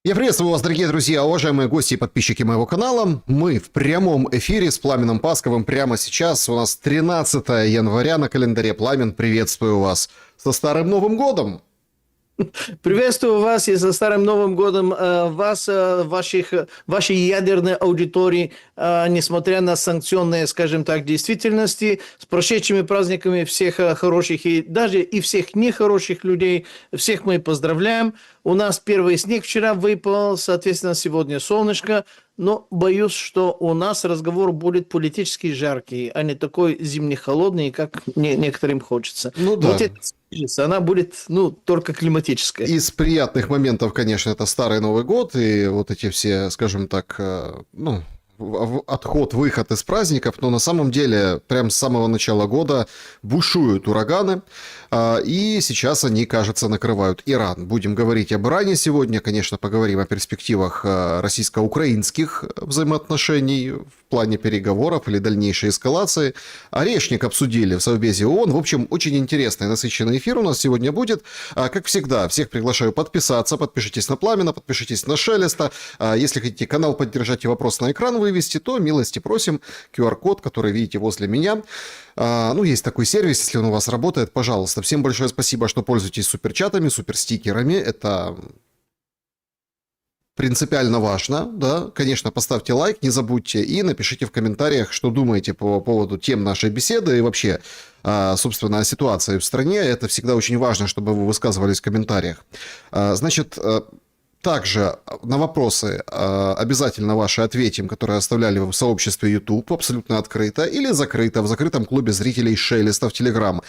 Я приветствую вас, дорогие друзья, уважаемые гости и подписчики моего канала. Мы в прямом эфире с Пламеном Пасковым прямо сейчас. У нас 13 января на календаре. Пламен, приветствую вас со Старым Новым Годом! Приветствую вас и со Старым Новым Годом, вас, вашей ядерной аудитории, несмотря на санкционные, скажем так, действительности, с прошедшими праздниками всех хороших и даже и всех нехороших людей. Всех мы поздравляем. У нас первый снег вчера выпал, соответственно, сегодня солнышко. Но боюсь, что у нас разговор будет политически жаркий, а не такой зимне-холодный, как некоторым хочется. Ну да. Вот это, она будет, только климатическая. Из приятных моментов, конечно, это Старый Новый Год и вот эти все, скажем так, отход-выход из праздников, но на самом деле прям с самого начала года бушуют ураганы, и сейчас они, кажется, накрывают Иран. Будем говорить об Иране сегодня, конечно, поговорим о перспективах российско-украинских взаимоотношений в плане переговоров или дальнейшей эскалации. Орешник обсудили в Совбезе ООН. В общем, очень интересный, насыщенный эфир у нас сегодня будет. Как всегда, всех приглашаю подписаться. Подпишитесь на Пламена, подпишитесь на Шелеста. Если хотите канал поддержать и вопрос на экран вывести, то милости просим. QR-код, который видите возле меня. Есть такой сервис, если он у вас работает, пожалуйста. Всем большое спасибо, что пользуетесь суперчатами, суперстикерами. Это принципиально важно, да. Конечно, поставьте лайк, не забудьте, и напишите в комментариях, что думаете по поводу тем нашей беседы и вообще, собственно, о ситуации в стране. Это всегда очень важно, чтобы вы высказывались в комментариях. Также на вопросы обязательно ваши ответим, которые оставляли в сообществе YouTube, абсолютно открыто или закрыто, в закрытом клубе зрителей Шелеста в Telegram.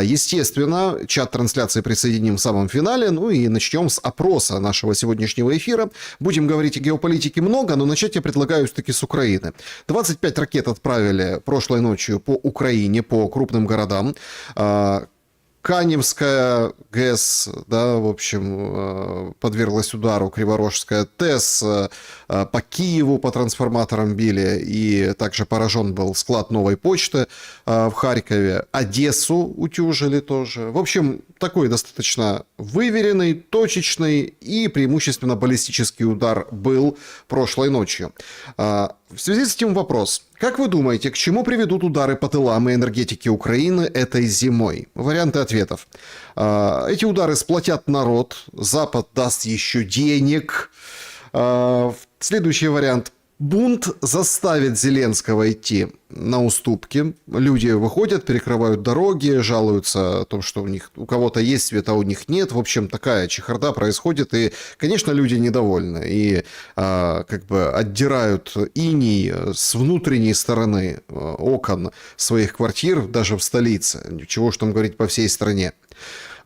Естественно, чат трансляции присоединим в самом финале, и начнем с опроса нашего сегодняшнего эфира. Будем говорить о геополитике много, но начать я предлагаю все-таки с Украины. 25 ракет отправили прошлой ночью по Украине, по крупным городам. Каневская ГЭС, да, в общем, подверглась удару, Криворожская ТЭС, по Киеву по трансформаторам били, и также поражен был склад Новой почты в Харькове, Одессу утюжили тоже. В общем, такой достаточно выверенный, точечный и преимущественно баллистический удар был прошлой ночью. В связи с этим вопрос. Как вы думаете, к чему приведут удары по тылам и энергетике Украины этой зимой? Варианты ответов. Эти удары сплотят народ, Запад даст еще денег. Следующий вариант. Бунт заставит Зеленского идти на уступки. Люди выходят, перекрывают дороги, жалуются о том, что у кого-то есть свет, а у них нет. В общем, такая чехарда происходит. И, конечно, люди недовольны. И отдирают иней с внутренней стороны окон своих квартир, даже в столице. Чего уж там говорить по всей стране.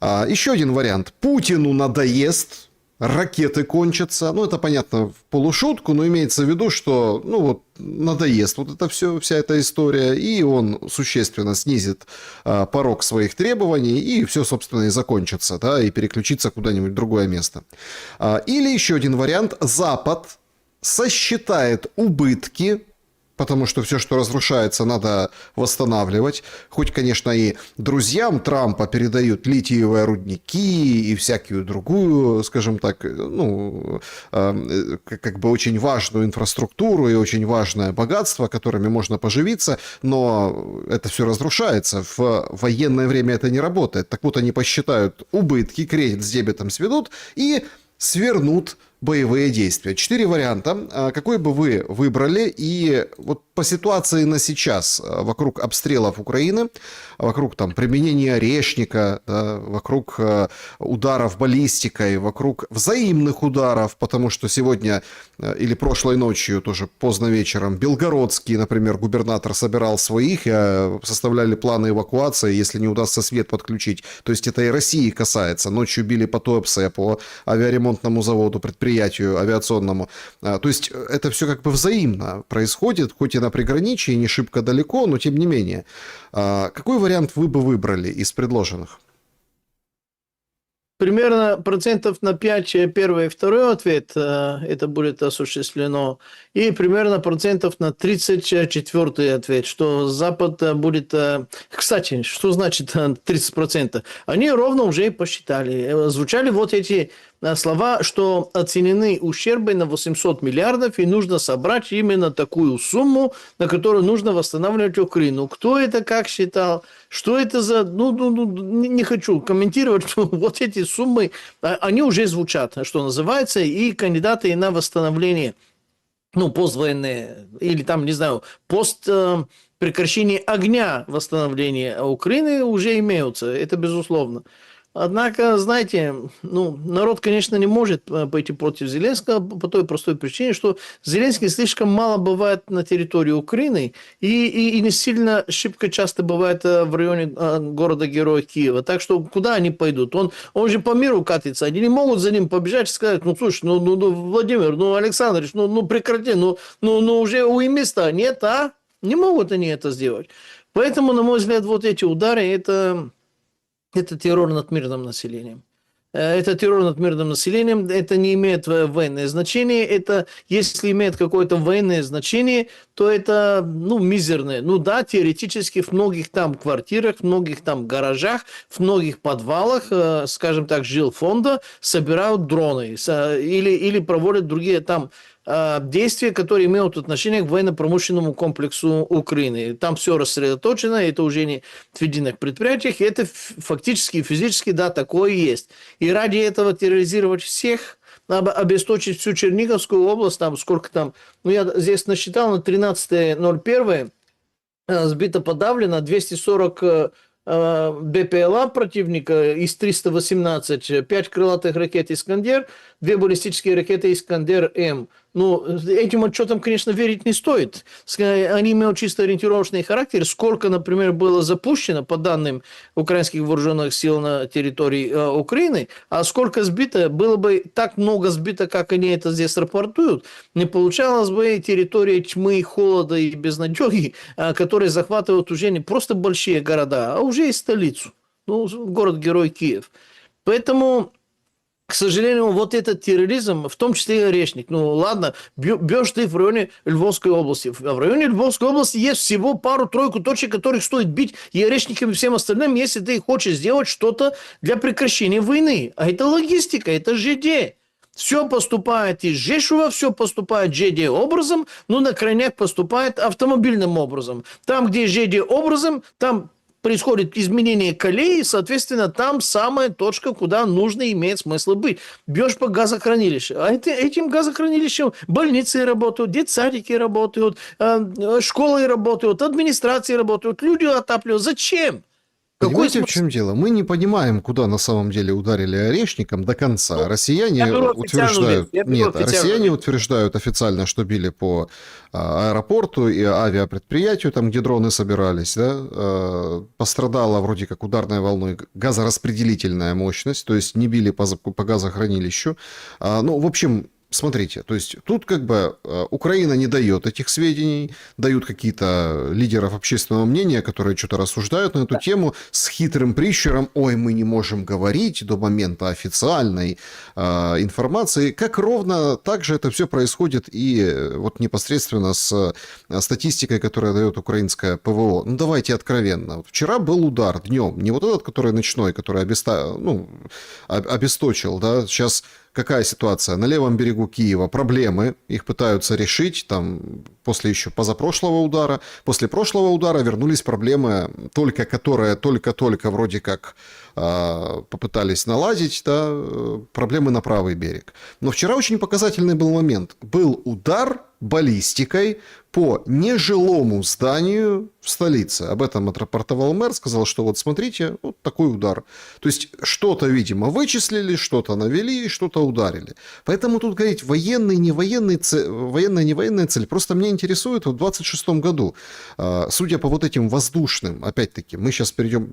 Еще один вариант. Путину надоест. Ракеты кончатся. Это понятно в полушутку, но имеется в виду, что надоест вот это все, вся эта история, и он существенно снизит порог своих требований, и все, собственно, и закончится, да, и переключится куда-нибудь в другое место. Или еще один вариант. Запад сосчитает убытки, потому что все, что разрушается, надо восстанавливать. Хоть, конечно, и друзьям Трампа передают литиевые рудники и всякую другую, скажем так, очень важную инфраструктуру и очень важное богатство, которыми можно поживиться, но это все разрушается. В военное время это не работает. Так вот, они посчитают убытки, кредит с дебетом сведут и свернут боевые действия. 4 варианта. Какой бы вы выбрали? И вот по ситуации на сейчас, вокруг обстрелов Украины, вокруг применения орешника, да, вокруг ударов баллистикой, вокруг взаимных ударов, потому что сегодня или прошлой ночью, тоже поздно вечером, Белгородский, например, губернатор собирал своих, составляли планы эвакуации, если не удастся свет подключить. То есть это и России касается. Ночью били по Туапсе, по авиаремонтному заводу, предприятию авиационному. То есть это все взаимно происходит, хоть и на приграничии, не шибко далеко, но тем не менее. Какой вариант вы бы выбрали из предложенных? Примерно процентов на 5 первый и второй ответ это будет осуществлено. И примерно процентов на 30 четвертый ответ, что Запад будет... Кстати, что значит 30%? Они ровно уже посчитали. Звучали вот эти слова, что оценены ущербы на 800 миллиардов, и нужно собрать именно такую сумму, на которую нужно восстанавливать Украину. Кто это, как считал, что это за... не хочу комментировать, что вот эти суммы, они уже звучат, что называется, и кандидаты на восстановление, поствоенные, или там, не знаю, прекращение огня восстановления Украины уже имеются, это безусловно. Однако, знаете, народ, конечно, не может пойти против Зеленского по той простой причине, что Зеленский слишком мало бывает на территории Украины и не сильно шибко часто бывает в районе города-героя Киева. Так что куда они пойдут? Он же по миру катится. Они не могут за ним побежать и сказать, слушай, Владимир, Александрович, прекрати, уже уймись-то, нет, а? Не могут они это сделать. Поэтому, на мой взгляд, вот эти удары, это террор над мирным населением. Это террор над мирным населением, это не имеет военное значение, это, если имеет какое-то военное значение, то это, мизерное. Да, теоретически в многих там квартирах, в многих там гаражах, в многих подвалах, скажем так, жилфонда собирают дроны или проводят другие там действия, которые имеют отношение к военно-промышленному комплексу Украины. Там все рассредоточено, это уже не в единых предприятиях, и это фактически, физически, да, такое есть. И ради этого терроризировать всех, обесточить всю Черниговскую область, там сколько там, я здесь насчитал, на 13.01 сбито подавлено 240 БПЛА противника из 318, 5 крылатых ракет «Искандер», 2 баллистические ракеты «Искандер-М». Этим отчетам, конечно, верить не стоит. Они имеют чисто ориентировочный характер. Сколько, например, было запущено, по данным украинских вооруженных сил на территории Украины, а сколько сбито, было бы так много сбито, как они это здесь рапортуют, не получалось бы территория тьмы, холода и безнадеги, которые захватывают уже не просто большие города, а уже и столицу. Город-герой Киев. Поэтому... К сожалению, вот этот терроризм, в том числе и Орешник. Ладно, бьешь ты в районе Львовской области. В районе Львовской области есть всего пару-тройку точек, которых стоит бить и Орешникам, и всем остальным, если ты хочешь сделать что-то для прекращения войны. А это логистика, это ЖД. Все поступает из Жешува, все поступает ЖД образом, на крайняк поступает автомобильным образом. Там, где ЖД образом, там происходит изменение колеи, соответственно, там самая точка, куда нужно, имеет смысл быть. Бьешь по газохранилищу. А этим газохранилищем больницы работают, детсадики работают, школы работают, администрации работают, люди отапливают. Зачем? Понимаете, в чем дело? Мы не понимаем, куда на самом деле ударили Орешником до конца. Россияне утверждают официально, что били по аэропорту и авиапредприятию, там, где дроны собирались. Да? Пострадала вроде как ударной волной газораспределительная мощность, то есть не били по газохранилищу. В общем... Смотрите, то есть тут Украина не дает этих сведений, дают какие-то лидеров общественного мнения, которые что-то рассуждают на эту тему с хитрым прищуром: ой, мы не можем говорить до момента официальной информации. Как ровно так же это все происходит и вот непосредственно с статистикой, которая дает украинское ПВО. Давайте откровенно. Вчера был удар днем, не вот этот, который ночной, который обесточил, да, сейчас... Какая ситуация? На левом берегу Киева проблемы, их пытаются решить, там, после еще позапрошлого удара. После прошлого удара вернулись проблемы, которые только-только вроде как попытались наладить, да, проблемы на правый берег. Но вчера очень показательный был момент. Был удар баллистикой по нежилому зданию в столице. Об этом отрапортовал мэр, сказал, что вот смотрите, вот такой удар. То есть что-то, видимо, вычислили, что-то навели, что-то ударили. Поэтому тут говорить военная, не военная цель. Просто меня интересует в 26 году, судя по вот этим воздушным, опять-таки, мы сейчас перейдем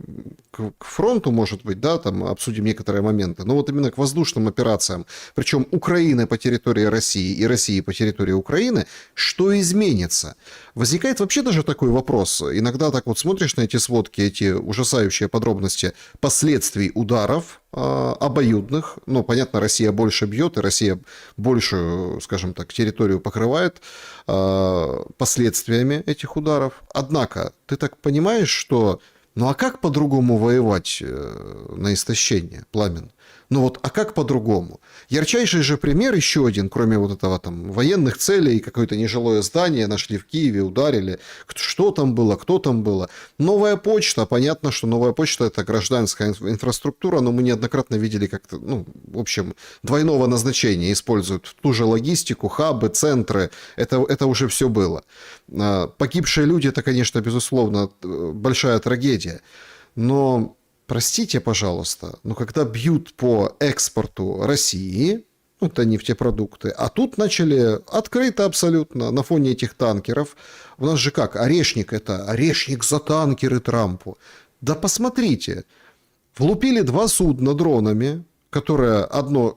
к фронту, может быть, да, там обсудим некоторые моменты, но вот именно к воздушным операциям, причем Украины по территории России и России по территории Украины, что изменится? Возникает вообще даже такой вопрос. Иногда так вот смотришь на эти сводки, эти ужасающие подробности последствий ударов обоюдных. Понятно, Россия больше бьет, и Россия большую, скажем так, территорию покрывает последствиями этих ударов. Однако, ты так понимаешь, что... а как по-другому воевать на истощение, Пламен? Ну вот, а как по-другому? Ярчайший же пример еще один, кроме вот этого там военных целей, какое-то нежилое здание нашли в Киеве, ударили. Что там было, кто там было? Новая почта. Понятно, что новая почта — это гражданская инфраструктура, но мы неоднократно видели как-то, ну, в общем, двойного назначения используют ту же логистику, хабы, центры. Это уже все было. Погибшие люди — это, конечно, безусловно, большая трагедия. Но... Простите, пожалуйста, но когда бьют по экспорту России, ну, это нефтепродукты, а тут начали открыто абсолютно на фоне этих танкеров. У нас же как, орешник — это орешник за танкеры Трампу. Да посмотрите, влупили 2 судна дронами, которое одно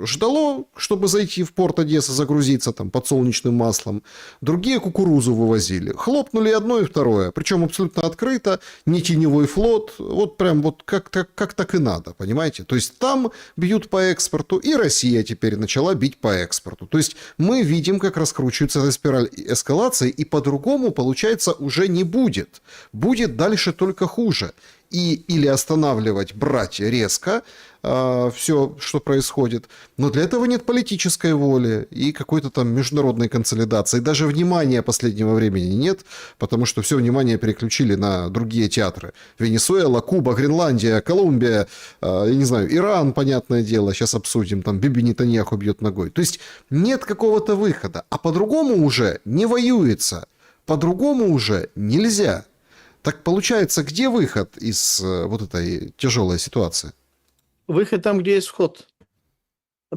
ждало, чтобы зайти в порт Одессы, загрузиться там подсолнечным маслом, другие кукурузу вывозили. Хлопнули одно и второе, причем абсолютно открыто, не теневой флот, вот прям вот как так и надо, понимаете? То есть там бьют по экспорту, и Россия теперь начала бить по экспорту. То есть мы видим, как раскручивается эта спираль эскалации, и по-другому, получается, уже не будет. Будет дальше только хуже. И или останавливать, брать резко все, что происходит. Но для этого нет политической воли и какой-то там международной консолидации. Даже внимания последнего времени нет, потому что все внимание переключили на другие театры. Венесуэла, Куба, Гренландия, Колумбия, я не знаю, Иран, понятное дело, сейчас обсудим, там Биби Нетаньяху бьет ногой. То есть нет какого-то выхода. А по-другому уже не воюется. По-другому уже нельзя. Так получается, где выход из вот этой тяжелой ситуации? Выход там, где есть вход.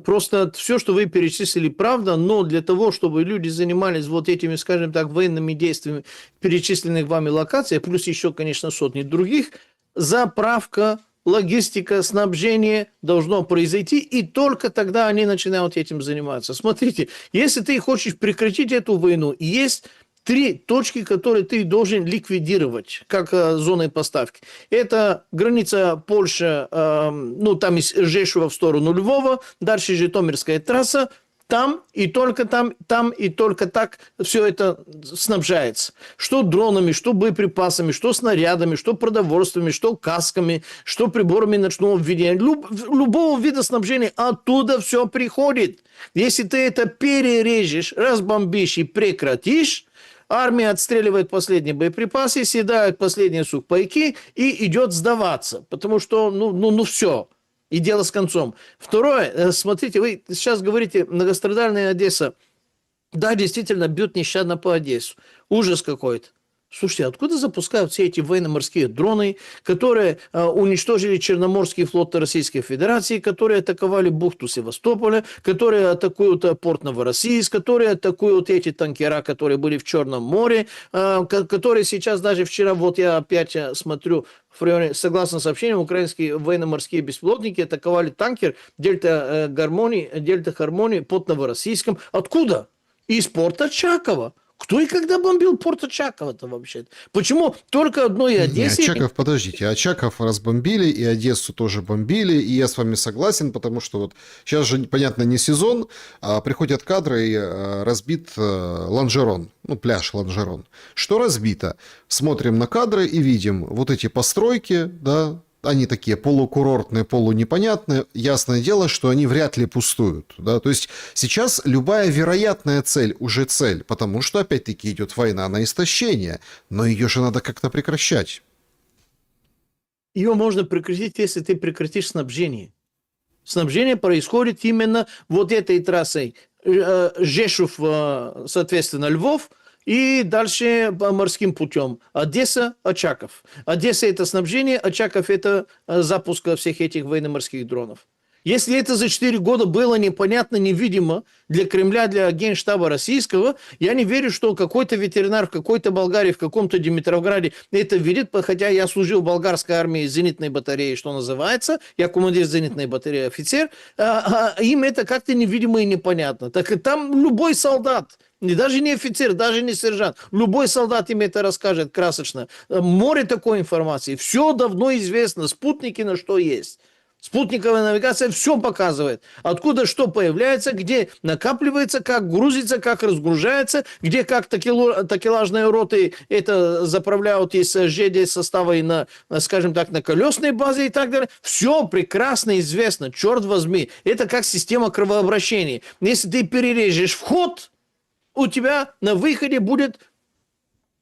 Просто все, что вы перечислили, правда, но для того, чтобы люди занимались вот этими, скажем так, военными действиями перечисленных вами локаций, плюс еще, конечно, сотни других, заправка, логистика, снабжение должно произойти, и только тогда они начинают этим заниматься. Смотрите, если ты хочешь прекратить эту войну, есть 3 точки, которые ты должен ликвидировать, как зоны поставки. Это граница Польши, ну, там из Жешува в сторону Львова, дальше Житомирская трасса, там и только там и только так все это снабжается. Что дронами, что боеприпасами, что снарядами, что продовольствиями, что касками, что приборами ночного видения. Любого вида снабжения оттуда все приходит. Если ты это перережешь, разбомбишь и прекратишь, армия отстреливает последние боеприпасы, съедает последние сухпайки и идет сдаваться. Потому что, ну все. И дело с концом. Второе, смотрите, вы сейчас говорите, многострадальная Одесса. Да, действительно, бьют нещадно по Одессу. Ужас какой-то. Слушайте, откуда запускают все эти военно-морские дроны, которые уничтожили Черноморский флот Российской Федерации, которые атаковали бухту Севастополя, которые атакуют порт Новороссийск, которые атакуют эти танкера, которые были в Черном море, которые сейчас даже вчера, вот я опять смотрю, в районе, согласно сообщениям, украинские военно-морские беспилотники атаковали танкер Дельта Хармони под Новороссийском. Откуда? Из порта Очаково. Кто и когда бомбил порт Очаково-то вообще? Почему только одной Одессе? Очаков, подождите, Очаков разбомбили, и Одессу тоже бомбили, и я с вами согласен, потому что вот сейчас же, понятно, не сезон, а приходят кадры, и разбит Ланжерон, ну, пляж Ланжерон. Что разбито? Смотрим на кадры и видим вот эти постройки, да, они такие полукурортные, полунепонятные. Ясное дело, что они вряд ли пустуют. Да? То есть сейчас любая вероятная цель уже цель, потому что, опять-таки, идет война на истощение. Но ее же надо как-то прекращать. Ее можно прекратить, если ты прекратишь снабжение. Снабжение происходит именно вот этой трассой. Жешув, соответственно, Львов, и дальше морским путем. Одесса, Очаков. Одесса – это снабжение, Очаков – это запуск всех этих военно-морских дронов. Если это за 4 года было непонятно, невидимо для Кремля, для Генштаба российского, я не верю, что какой-то ветеринар в какой-то Болгарии, в каком-то Димитровграде это видит, хотя я служил в болгарской армии зенитной батареи, что называется, я командир зенитной батареи, офицер, им это как-то невидимо и непонятно. Так и там любой солдат, даже не офицер, даже не сержант, любой солдат им это расскажет красочно. Море такой информации, все давно известно, спутники на что есть. Спутниковая навигация все показывает. Откуда что появляется, где накапливается, как грузится, как разгружается, где как такелажные роты это заправляют из ЖД состава и на, скажем так, на колесной базе и так далее. Все прекрасно известно, черт возьми. Это как система кровообращения. Если ты перережешь вход, у тебя на выходе будет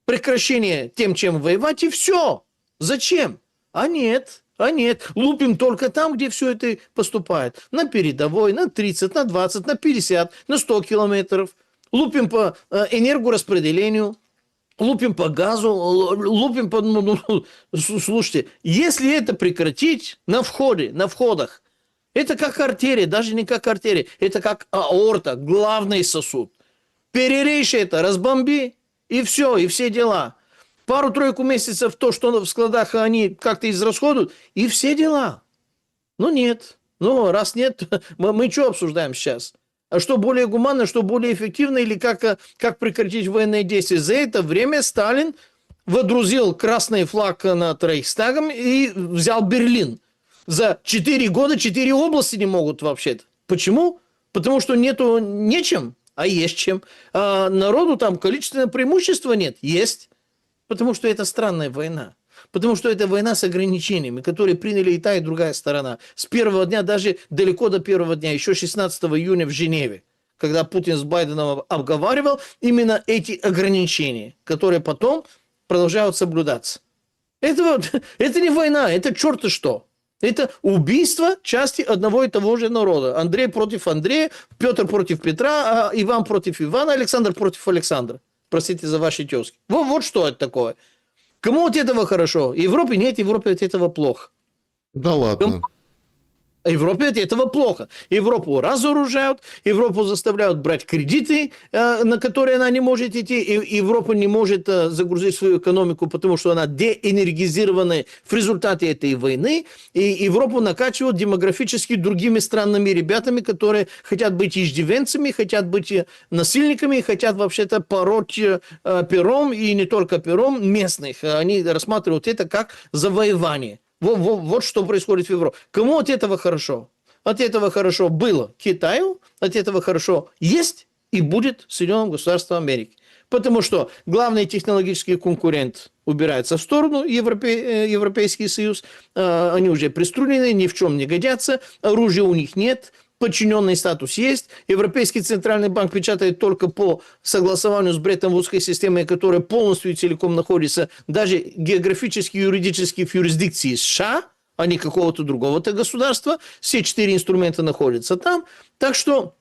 прекращение тем, чем воевать, и все. Зачем? А нет, лупим только там, где все это поступает. На передовой, на 30, на 20, на 50, на 100 километров. Лупим по энергораспределению, лупим по газу, лупим по... слушайте, если это прекратить на входах, это как артерия, даже не как артерия, это как аорта, главный сосуд. Перережь это, разбомби, и все, и все дела. Пару-тройку месяцев то, что в складах они как-то израсходуют, и все дела. Ну нет. Ну, раз нет, мы что обсуждаем сейчас? А что более гуманно, что более эффективно, или как прекратить военные действия? За это время Сталин водрузил красный флаг над Рейхстагом и взял Берлин. За 4 года 4 области не могут вообще-то. Почему? Потому что нету нечем, а есть чем. А народу там количественное преимущество нет. Есть. Потому что это странная война. Потому что это война с ограничениями, которые приняли и та, и другая сторона. С первого дня, даже далеко до первого дня, еще 16 июня в Женеве, когда Путин с Байденом обговаривал именно эти ограничения, которые потом продолжают соблюдаться. Это не война, это черт-то что. Это убийство части одного и того же народа. Андрей против Андрея, Петр против Петра, Иван против Ивана, Александр против Александра. Простите за ваши тезки. Вот что это такое. Кому от этого хорошо? Европе нет, Европе от этого плохо. Да ладно. Европе от этого плохо. Европу разоружают, Европу заставляют брать кредиты, на которые она не может идти, и Европа не может загрузить свою экономику, потому что она деэнергизирована в результате этой войны, и Европу накачивают демографически другими странными ребятами, которые хотят быть иждивенцами, хотят быть насильниками, хотят вообще-то пороть пером, и не только пером, местных. Они рассматривают это как завоевание. Вот что происходит в Европе. Кому от этого хорошо? От этого хорошо было Китаю, от этого хорошо есть и будет Соединенным Государствам Америки. Потому что главный технологический конкурент убирается в сторону, Европейский Союз. Они уже приструнены, ни в чем не годятся, оружия у них нет, подчиненный статус есть. Европейский Центральный банк печатает только по согласованию с Бреттон-Вудской системой, которая полностью и целиком находится даже географически и юридически в юрисдикции США, а не какого-то другого-то государства. Все 4 инструмента находятся там. Так что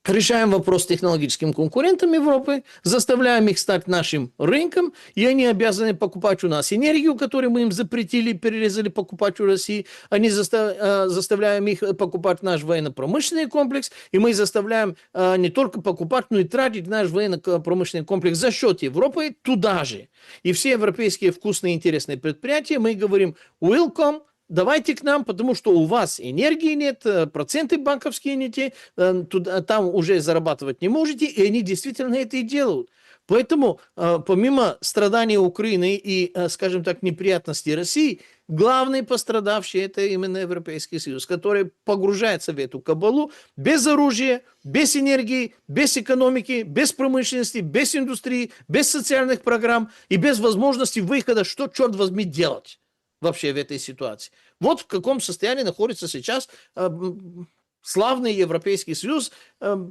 решаем вопрос с технологическим конкурентом Европы, заставляем их стать нашим рынком, и они обязаны покупать у нас энергию, которую мы им запретили, перерезали покупать у России. Они заставляем их покупать наш военно-промышленный комплекс, и мы заставляем не только покупать, но и тратить наш военно-промышленный комплекс за счет Европы туда же. И все европейские вкусные интересные предприятия, мы говорим welcome, давайте к нам, потому что у вас энергии нет, проценты банковские не те, там уже зарабатывать не можете, и они действительно это и делают. Поэтому, помимо страданий Украины и, скажем так, неприятностей России, главный пострадавший – это именно Европейский Союз, который погружается в эту кабалу без оружия, без энергии, без экономики, без промышленности, без индустрии, без социальных программ и без возможности выхода, что, черт возьми, делать вообще в этой ситуации. Вот в каком состоянии находится сейчас славный Европейский Союз,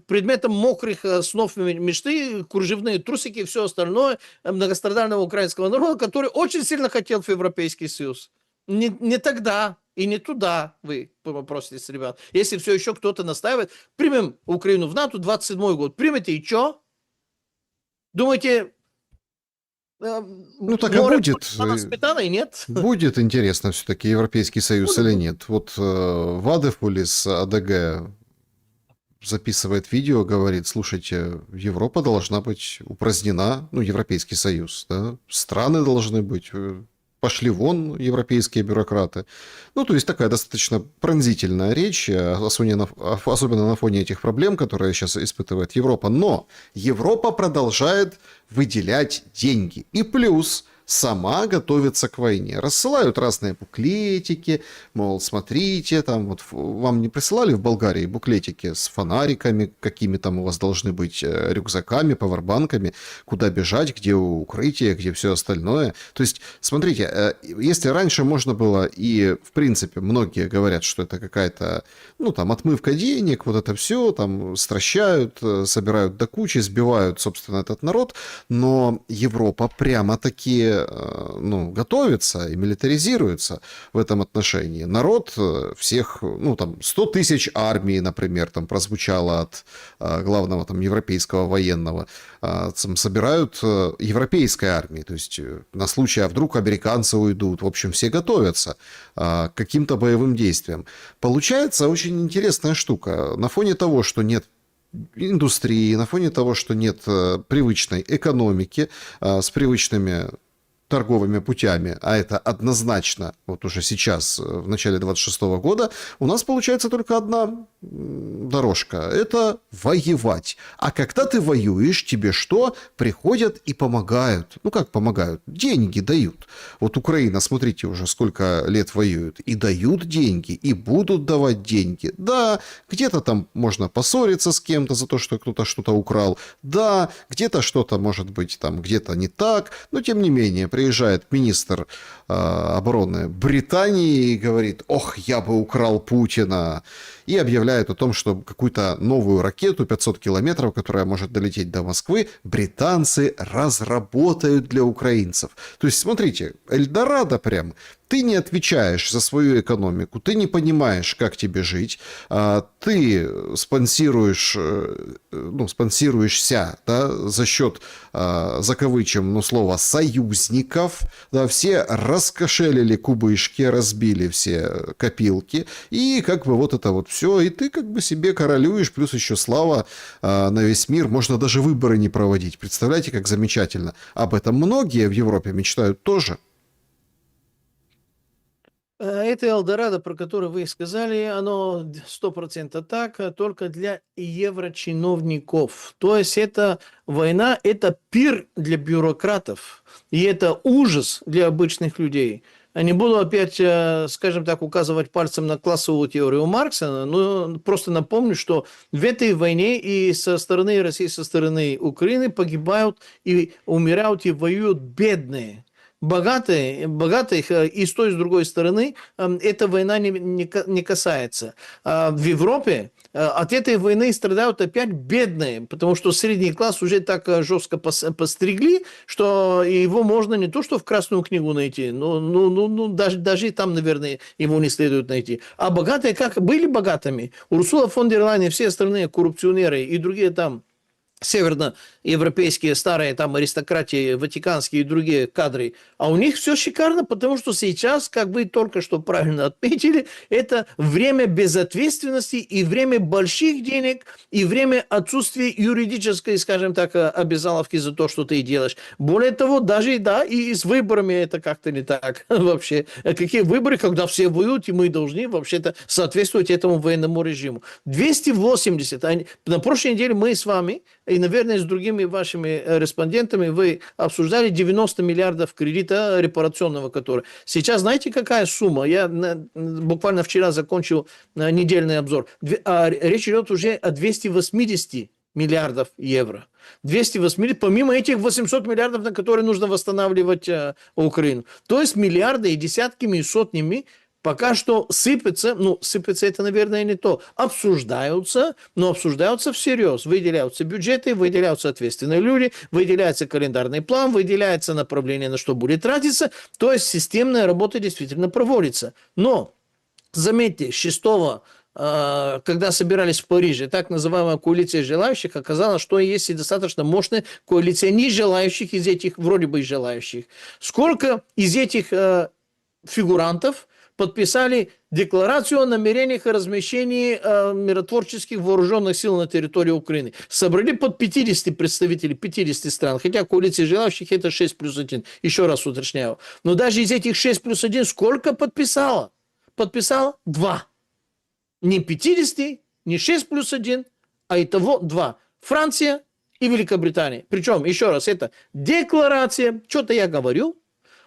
предметом мокрых снов мечты, кружевные трусики и все остальное многострадального украинского народа, который очень сильно хотел в Европейский Союз. Не тогда и не туда, вы попроситесь, ребят. Если все еще кто-то настаивает, примем Украину в НАТО, 27-й год, примете и что? Думаете... Ну, так и будет. Сметана, и нет. Будет интересно все-таки Европейский Союз или нет. Вот Вадефулис АДГ записывает видео, говорит, слушайте, Европа должна быть упразднена, ну, Европейский Союз, да, страны должны быть, пошли вон европейские бюрократы. Ну, то есть такая достаточно пронзительная речь, особенно на фоне этих проблем, которые сейчас испытывает Европа. Но Европа продолжает выделять деньги. И плюс сама готовится к войне. Рассылают разные буклетики, мол, смотрите, там вот вам не присылали в Болгарии буклетики с фонариками, какими там у вас должны быть рюкзаками, павербанками, куда бежать, где укрытие, где все остальное. То есть, смотрите, если раньше можно было, и, в принципе, многие говорят, что это какая-то, ну, там, отмывка денег, вот это все, там, стращают, собирают до кучи, сбивают, собственно, этот народ, но Европа прямо-таки, ну, готовится и милитаризируется в этом отношении. Народ всех, ну, там, 100 тысяч армий, например, там, прозвучало от главного, там, европейского военного, там, собирают европейской армии, то есть на случай, а вдруг американцы уйдут, в общем, все готовятся к каким-то боевым действиям. Получается очень интересная штука. На фоне того, что нет индустрии, на фоне того, что нет привычной экономики с привычными торговыми путями, а это однозначно вот уже сейчас, в начале 26 года, у нас получается только одна дорожка. Это воевать. А когда ты воюешь, тебе что? Приходят и помогают. Ну как помогают? Деньги дают. Вот Украина, смотрите, уже сколько лет воюет. И дают деньги, и будут давать деньги. Да, где-то там можно поссориться с кем-то за то, что кто-то что-то украл. Да, где-то что-то может быть там где-то не так. Но тем не менее, приезжает министр обороны Британии и говорит: ох, я бы украл Путина. И объявляет о том, что какую-то новую ракету 500 километров, которая может долететь до Москвы, британцы разработают для украинцев. То есть, смотрите, Эльдорадо прям. Ты не отвечаешь за свою экономику, ты не понимаешь, как тебе жить, ты спонсируешь, ну, спонсируешься, да, за счет, закавычем, ну, слова, союзников, да, все раскошелили кубышки, разбили все копилки, и как бы вот это вот все, и ты как бы себе королюешь, плюс еще слава на весь мир, можно даже выборы не проводить. Представляете, как замечательно. Об этом многие в Европе мечтают тоже. Это Элдорадо, про которое вы сказали, оно 100% так, только для еврочиновников. То есть это война, это пир для бюрократов, и это ужас для обычных людей. Я не буду опять, скажем так, указывать пальцем на классовую теорию Маркса, но просто напомню, что в этой войне и со стороны России, со стороны Украины погибают и умирают и воюют бедные. Богатых и с той, и с другой стороны эта война не касается. В Европе от этой войны страдают опять бедные, потому что средний класс уже так жестко постригли, что его можно не то что в Красную книгу найти, но даже там, наверное, его не следует найти. А богатые как были богатыми? Урсула фон дер Лайен и все остальные коррупционеры и другие там северноевропейские старые там аристократии, ватиканские и другие кадры, а у них все шикарно, потому что сейчас, как вы только что правильно отметили, это время безответственности и время больших денег, и время отсутствия юридической, скажем так, обязаловки за то, что ты делаешь. Более того, даже, да, и с выборами это как-то не так вообще. Какие выборы, когда все воюют, и мы должны вообще-то соответствовать этому военному режиму. 280. На прошлой неделе мы с вами и, наверное, с другими вашими респондентами вы обсуждали 90 миллиардов кредита репарационного, который. Сейчас знаете, какая сумма? Я буквально вчера закончил недельный обзор. Речь идет уже о 280 миллиардов евро. 280, помимо этих 800 миллиардов, на которые нужно восстанавливать Украину. То есть миллиарды и десятками и сотнями пока что сыпется, ну, сыпется это, наверное, не то, обсуждаются, но обсуждаются всерьез. Выделяются бюджеты, выделяются ответственные люди, выделяется календарный план, выделяется направление, на что будет тратиться. То есть системная работа действительно проводится. Но, заметьте, 6 когда собирались в Париже, так называемая коалиция желающих, оказалось, что есть и достаточно мощная коалиция нежелающих из этих, вроде бы желающих. Сколько из этих фигурантов подписали декларацию о намерениях и размещении миротворческих вооруженных сил на территории Украины. Собрали под 50 представителей 50 стран, хотя коалиция желающих это 6 плюс 1. Еще раз уточняю. Но даже из этих 6 плюс 1 сколько подписало? Подписало 2. Не 50, не 6 плюс 1, а итого 2. Франция и Великобритания. Причем, еще раз, это декларация, что-то я говорю,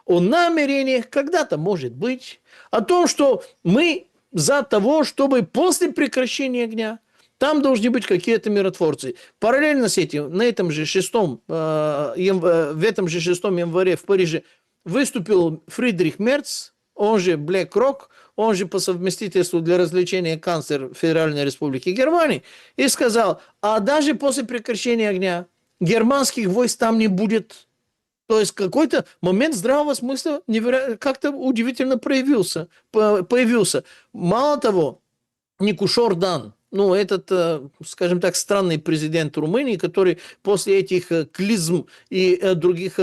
о намерениях, когда-то может быть, о том, что мы за того, чтобы после прекращения огня там должны быть какие-то миротворцы. Параллельно с этим, на этом же 6, в этом же 6 января в Париже выступил Фридрих Мерц, он же Блэк Рок, он же по совместительству для развлечения канцлер Федеральной Республики Германии, и сказал, а даже после прекращения огня германских войск там не будет. То есть какой-то момент здравого смысла как-то удивительно появился. Мало того, Никушор Дан, ну, этот, скажем так, странный президент Румынии, который после этих клизм и других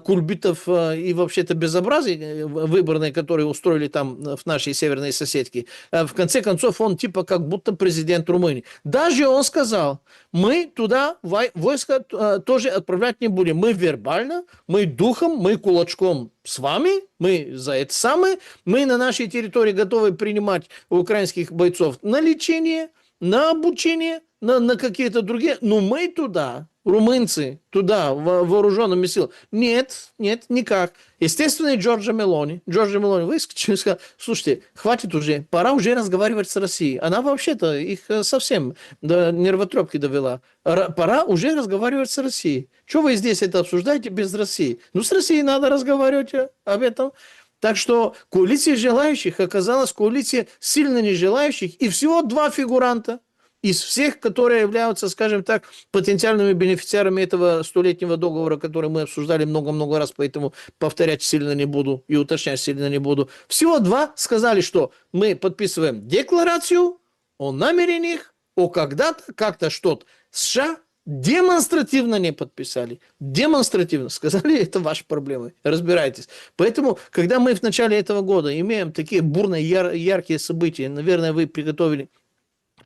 кульбитов и вообще-то безобразий выборные, которые устроили там в нашей северной соседке, в конце концов он типа как будто президент Румынии. Даже он сказал, мы туда войска тоже отправлять не будем. Мы вербально, мы духом, мы кулачком с вами, мы за это самое, мы на нашей территории готовы принимать украинских бойцов на лечение, на обучение, на какие-то другие, но мы туда, румынцы, туда, вооруженными силами, нет, никак. Естественно, и Джорджа Мелони выскочил и сказал, слушайте, хватит уже, пора уже разговаривать с Россией. Она вообще-то их совсем до нервотрепки довела. Пора уже разговаривать с Россией. Что вы здесь это обсуждаете без России? Ну, с Россией надо разговаривать об этом. Так что коалиция желающих оказалась коалиция сильно нежелающих, и всего 2 фигуранта из всех, которые являются, скажем так, потенциальными бенефициарами этого 100-летнего договора, который мы обсуждали много-много раз, поэтому повторять сильно не буду и уточнять сильно не буду. Всего 2 сказали, что мы подписываем декларацию о намерениях, о когда-то, как-то что-то. США демонстративно не подписали. Демонстративно. Сказали, это ваши проблемы. Разбирайтесь. Поэтому, когда мы в начале этого года имеем такие бурные, яркие события, наверное, вы приготовили.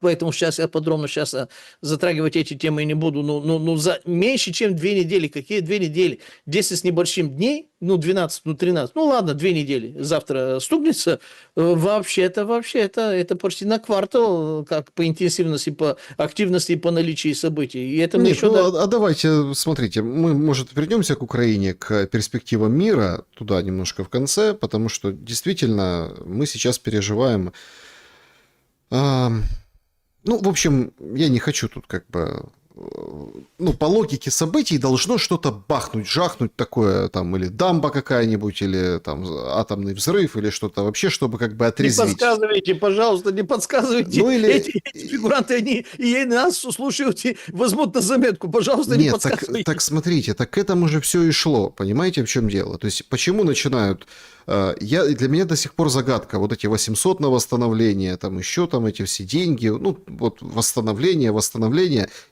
Поэтому сейчас я подробно затрагивать эти темы не буду. Ну, за меньше, чем 2 недели. Какие 2 недели? 10 с небольшим дней, 12, 13. Ну, ладно, 2 недели. Завтра стукнется. Вообще-то, это почти на квартал, как по интенсивности, по активности и по наличию событий. И это Нет, давайте, смотрите, мы, может, вернемся к Украине, к перспективам мира, туда немножко в конце, потому что действительно мы сейчас переживаем... Ну, в общем, я не хочу тут как бы... Ну, по логике событий должно что-то бахнуть, жахнуть такое, там, или дамба какая-нибудь, или там атомный взрыв, или что-то вообще, чтобы как бы отрезвить. Не подсказывайте, пожалуйста, не подсказывайте. Ну, или... эти фигуранты, они и нас слушают и возьмут на заметку. Пожалуйста, не подсказывайте. Так смотрите, так к этому же все и шло. Понимаете, в чем дело? То есть, почему начинают... Для меня до сих пор загадка. Вот эти 800 на восстановление, там еще там эти все деньги. Ну, вот восстановление.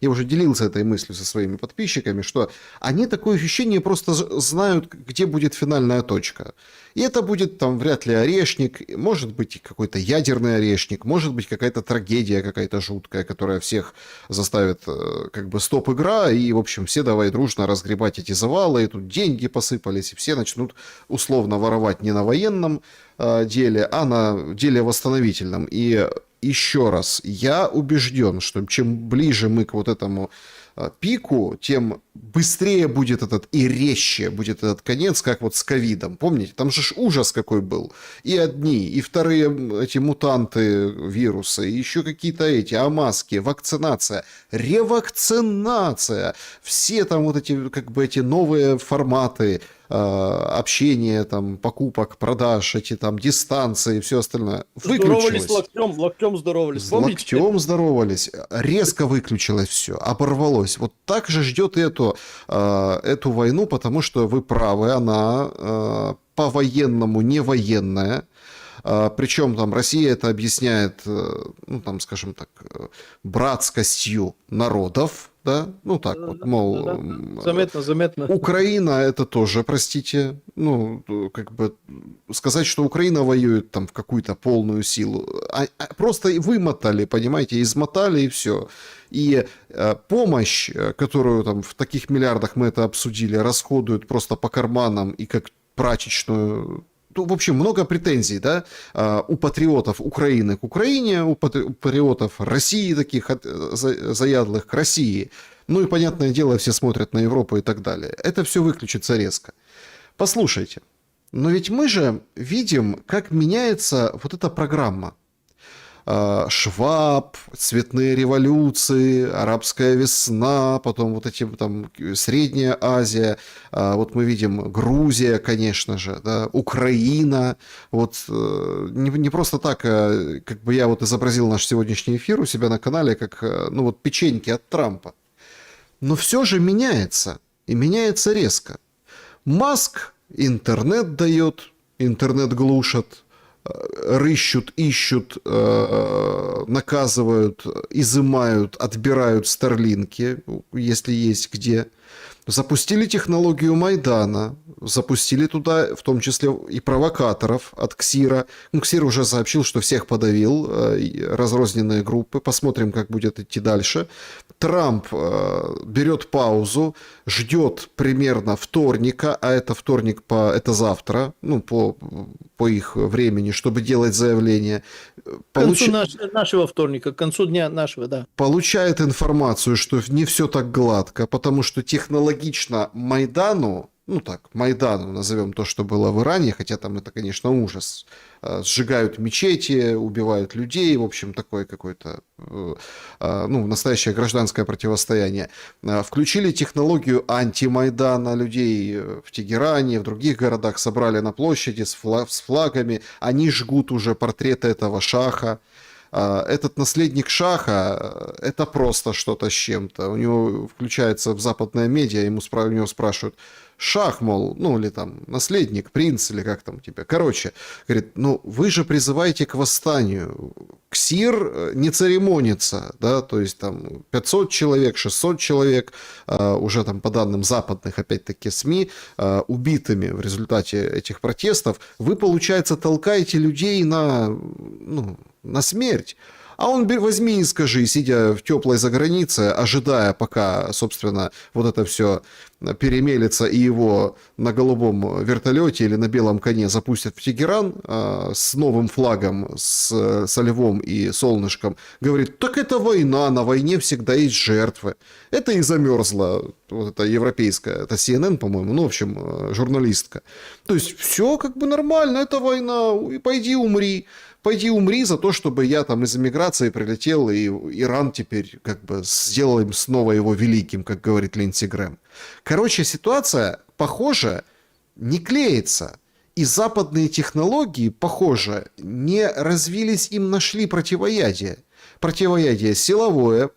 Я уже делился этой мыслью со своими подписчиками, что они такое ощущение просто знают, где будет финальная точка. И это будет там вряд ли орешник, может быть какой-то ядерный орешник, может быть какая-то трагедия какая-то жуткая, которая всех заставит как бы стоп-игра, и, в общем, все давай дружно разгребать эти завалы, и тут деньги посыпались, и все начнут условно воровать не на военном деле, а на деле восстановительном. И еще раз, я убежден, что чем ближе мы к вот этому пику, тем быстрее будет этот и резче будет этот конец, как вот с ковидом. Помните, там же ужас какой был. И одни, и вторые эти мутанты вирусы, и еще какие-то эти, маски, вакцинация, ревакцинация. Все там вот эти, как бы эти новые форматы общения, там, покупок, продаж, эти там дистанции и все остальное. Выключилось. Здоровались локтем здоровались. Помните? Локтем здоровались. Резко выключилось все, оборвалось. Вот так же ждет эту войну, потому что вы правы, она по-военному не военная. Причем там Россия это объясняет, ну там, скажем так, братскостью народов, да, ну так вот, мол, заметно. Украина это тоже, простите, ну как бы сказать, что Украина воюет там в какую-то полную силу, просто вымотали, понимаете, измотали и все. И помощь, которую там в таких миллиардах мы это обсудили, расходуют просто по карманам и как прачечную. В общем, много претензий, да, у патриотов Украины к Украине, у патриотов России, таких заядлых, к России. Ну и, понятное дело, все смотрят на Европу и так далее. Это все выключится резко. Послушайте, Но ведь мы же видим, как меняется вот эта программа. Шваб, цветные революции, арабская весна, потом вот эти там Средняя Азия, вот мы видим Грузия, конечно же, да, Украина, вот не просто так, как бы я вот изобразил наш сегодняшний эфир у себя на канале, как, ну вот печеньки от Трампа. Но все же меняется, и меняется резко. Маск интернет дает, интернет глушат, рыщут, ищут, наказывают, изымают, отбирают старлинки, если есть где. Запустили технологию Майдана, запустили туда в том числе и провокаторов от КСИРа. Ну, КСИР уже сообщил, что всех подавил, разрозненные группы. Посмотрим, как будет идти дальше. Трамп берет паузу, ждет примерно вторника, а это вторник, это завтра, ну, по их времени, чтобы делать заявление. К концу нашего вторника, к концу дня нашего, да. Получает информацию, что не все так гладко, потому что технологично Майдану, ну так, Майдану назовем то, что было в Иране, хотя там это, конечно, ужас. Сжигают мечети, убивают людей, в общем, такое какое-то, ну, настоящее гражданское противостояние. Включили технологию антимайдана, людей в Тегеране, в других городах собрали на площади с флагами, они жгут уже портреты этого шаха. Этот наследник шаха, это просто что-то с чем-то. У него включается в западное медиа, у него спрашивают, шах, мол, ну или там наследник, принц, или как там тебя. Короче, говорит, ну вы же призываете к восстанию. КСИР не церемонится, да, то есть там 500 человек, 600 человек, уже там по данным западных, опять-таки, СМИ, убитыми в результате этих протестов. Вы, получается, толкаете людей на смерть. А он возьми и скажи, сидя в теплой загранице, ожидая, пока, собственно, вот это все перемелется и его на голубом вертолете или на белом коне запустят в Тегеран с новым флагом, со львом и солнышком, говорит, так это война, на войне всегда есть жертвы. Это и замерзла вот эта европейская, это CNN, по-моему, ну, в общем, журналистка. То есть все как бы нормально, это война, и пойди умри. Пойди умри за то, чтобы я там из эмиграции прилетел, и Иран теперь как бы сделал им снова его великим, как говорит Линдси Грэм. Короче, ситуация, похоже, не клеится. И западные технологии, похоже, не развились, им нашли противоядие. Противоядие силовое,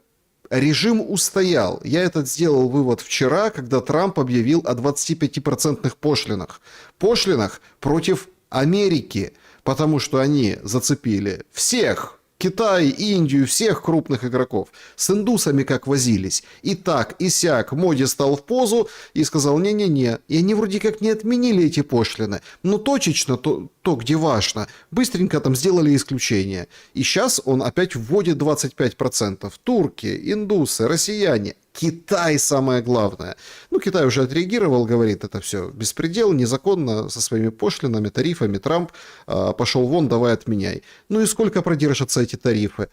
режим устоял. Я этот сделал вывод вчера, когда Трамп объявил о 25% пошлинах. Пошлинах против Америки. Потому что они зацепили всех, Китай, Индию, всех крупных игроков. С индусами как возились. И так, и сяк, Моди стал в позу и сказал, не-не-не. И они вроде как не отменили эти пошлины. Но точечно, то где важно, быстренько там сделали исключение. И сейчас он опять вводит 25%. Турки, индусы, россияне. Китай самое главное. Ну, Китай уже отреагировал, говорит, это все беспредел, незаконно, со своими пошлинами, тарифами. Трамп пошел вон, давай отменяй. Ну и сколько продержатся эти тарифы?